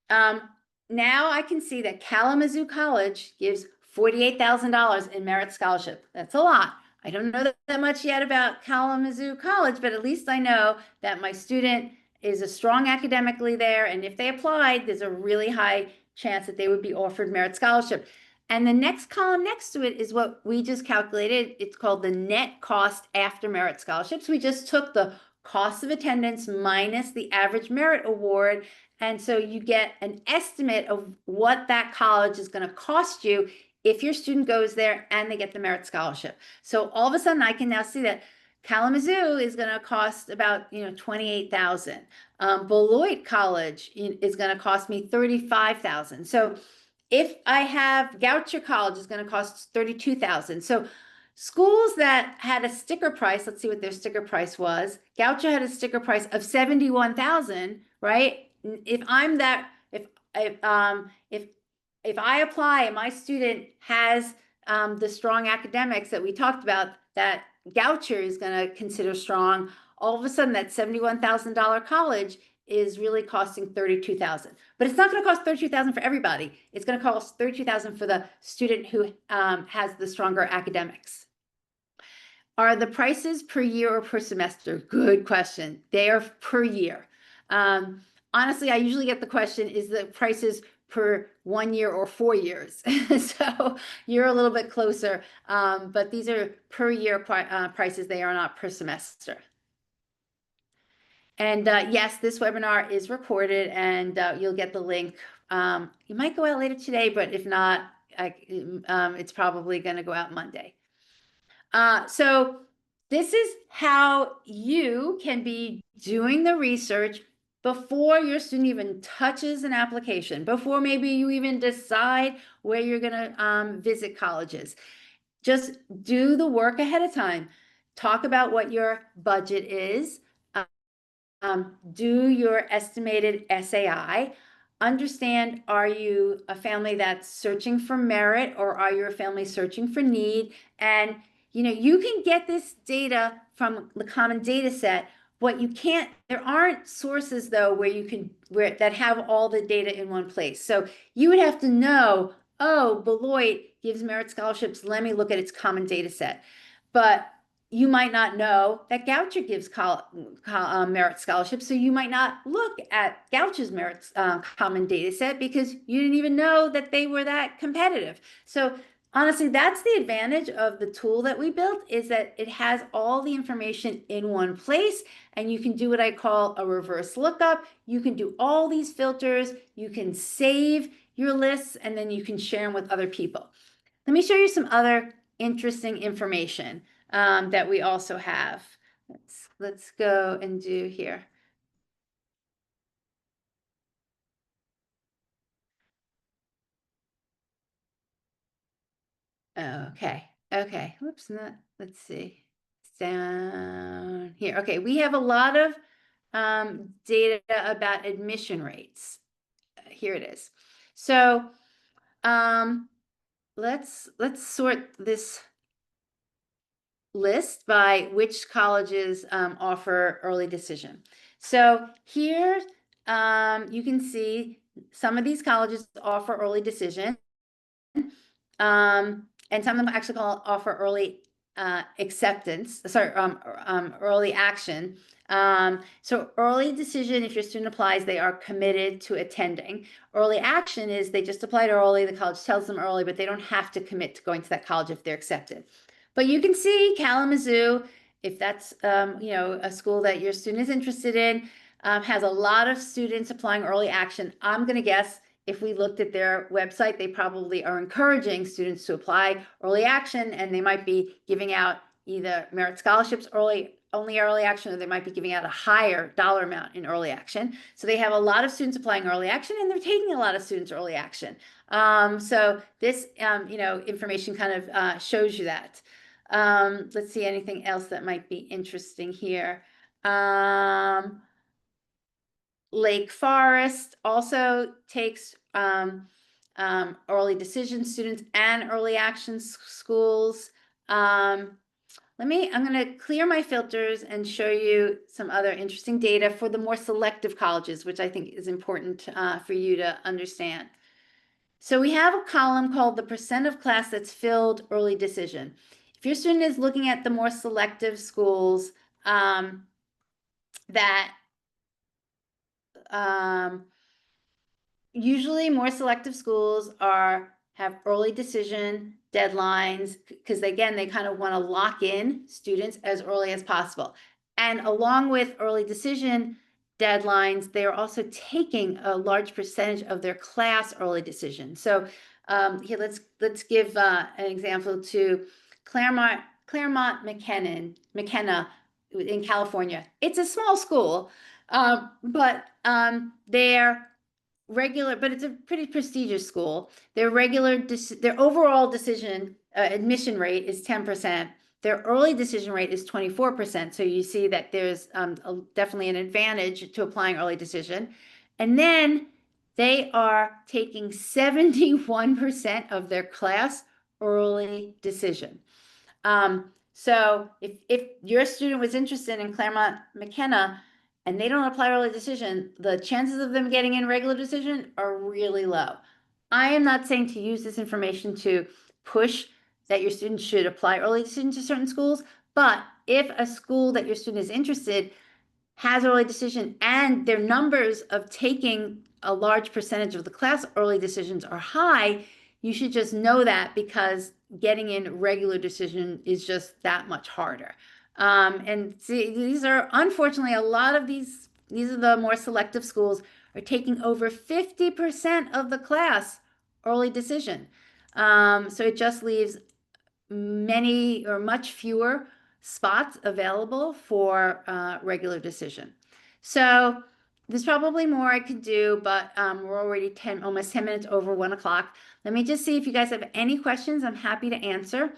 Speaker 1: now I can see that Kalamazoo College gives $48,000 in merit scholarship. That's a lot. I don't know that much yet about Kalamazoo College, but at least I know that my student is a strong academically there, and if they applied, there's a really high chance that they would be offered merit scholarship. And the next column next to it is what we just calculated. It's called the net cost after merit scholarships. We just took the cost of attendance minus the average merit award. And so you get an estimate of what that college is going to cost you if your student goes there and they get the merit scholarship. So all of a sudden I can now see that Kalamazoo is going to cost about, $28,000. Beloit College is going to cost me $35,000. So if I have Goucher College is going to cost $32,000. So schools that had a sticker price, let's see what their sticker price was. Goucher had a sticker price of $71,000, right? If I'm that, if I apply and my student has the strong academics that we talked about, that Goucher is going to consider strong, all of a sudden that $71,000 college is really costing $32,000. But it's not going to cost $32,000 for everybody. It's going to cost $32,000 for the student who has the stronger academics. Are the prices per year or per semester? Good question. They are per year. Honestly, I usually get the question, is the prices per 1 year or 4 years? So you're a little bit closer, but these are per year prices. They are not per semester. And yes, this webinar is recorded, and you'll get the link. You might go out later today, but if not, it's probably going to go out Monday. So this is how you can be doing the research before your student even touches an application, before maybe you even decide where you're going to visit colleges. Just do the work ahead of time. Talk about what your budget is. Do your estimated SAI. Understand, are you a family that's searching for merit, or are you a family searching for need? And you can get this data from the common data set. What you can't, there aren't sources though where that have all the data in one place. So you would have to know, oh, Beloit gives merit scholarships, let me look at its common data set. But you might not know that Goucher gives merit scholarships, so you might not look at Goucher's merit common data set because you didn't even know that they were that competitive. So honestly, that's the advantage of the tool that we built, is that it has all the information in one place, and you can do what I call a reverse lookup. You can do all these filters, you can save your lists, and then you can share them with other people. Let me show you some other interesting information that we also have. Let's go and do here. Okay. Whoops, let's see. It's down here. Okay, we have a lot of data about admission rates. Here it is. So let's sort this list by which colleges offer early decision. So here you can see some of these colleges offer early decision, and some of them actually offer early acceptance, early action. So early decision, if your student applies, they are committed to attending. Early action is they just applied early, the college tells them early, but they don't have to commit to going to that college if they're accepted. But you can see Kalamazoo, if that's a school that your student is interested in, has a lot of students applying early action. I'm going to guess if we looked at their website, they probably are encouraging students to apply early action, and they might be giving out either merit scholarships only early action, or they might be giving out a higher dollar amount in early action. So they have a lot of students applying early action, and they're taking a lot of students early action. So this information kind of shows you that. Let's see anything else that might be interesting here. Lake Forest also takes early decision students and early action schools. I'm going to clear my filters and show you some other interesting data for the more selective colleges, which I think is important for you to understand. So we have a column called the percent of class that's filled early decision. If your student is looking at the more selective schools that usually more selective schools have early decision deadlines because again, they kind of want to lock in students as early as possible. And along with early decision deadlines, they are also taking a large percentage of their class early decision. So here, let's give an example to Claremont McKenna in California. It's a small school, but they're regular, but it's a pretty prestigious school. Their overall decision admission rate is 10%. Their early decision rate is 24%. So you see that there's definitely an advantage to applying early decision. And then they are taking 71% of their class early decision. So if your student was interested in Claremont McKenna, and they don't apply early decision, the chances of them getting in regular decision are really low. I am not saying to use this information to push that your student should apply early decision to certain schools, but if a school that your student is interested has early decision and their numbers of taking a large percentage of the class early decisions are high, you should just know that because getting in regular decision is just that much harder. And see, these are unfortunately a lot of these are the more selective schools are taking over 50% of the class early decision. So it just leaves many or much fewer spots available for regular decision. So there's probably more I could do, but we're already almost 10 minutes over 1 o'clock. Let me just see if you guys have any questions. I'm happy to answer.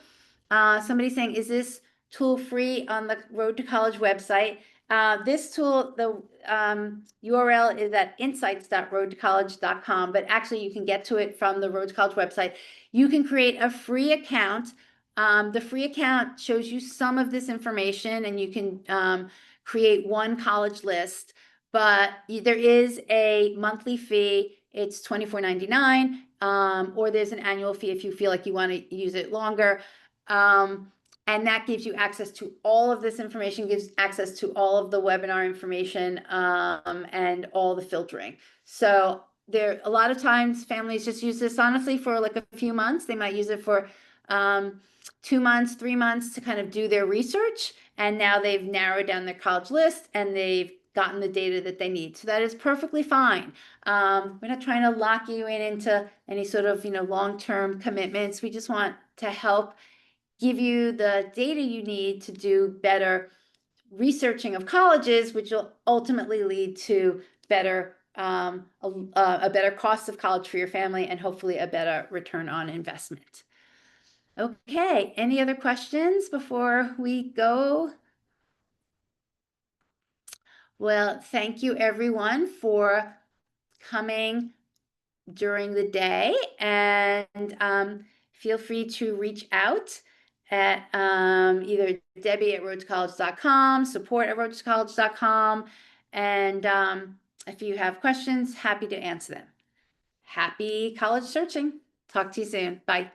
Speaker 1: Somebody's saying, is this tool free on the Road to College website? This tool, the URL is at insights.roadtocollege.com, but actually you can get to it from the Road to College website. You can create a free account. The free account shows you some of this information and you can create one college list, but there is a monthly fee. It's $24.99, or there's an annual fee if you feel like you want to use it longer. And that gives you access to all of this information, gives access to all of the webinar information and all the filtering. So there, a lot of times families just use this honestly for like a few months. They might use it for 2 months, 3 months to kind of do their research. And now they've narrowed down their college list and they've gotten the data that they need. So that is perfectly fine. We're not trying to lock you into any sort of, long-term commitments. We just want to help give you the data you need to do better researching of colleges, which will ultimately lead to better a better cost of college for your family and hopefully a better return on investment. Okay, any other questions before we go? Well, thank you everyone for coming during the day, and feel free to reach out at either Debbie@roadtocollege.com, support@roadtocollege.com, and if you have questions, happy to answer them. Happy college searching. Talk to you soon. Bye.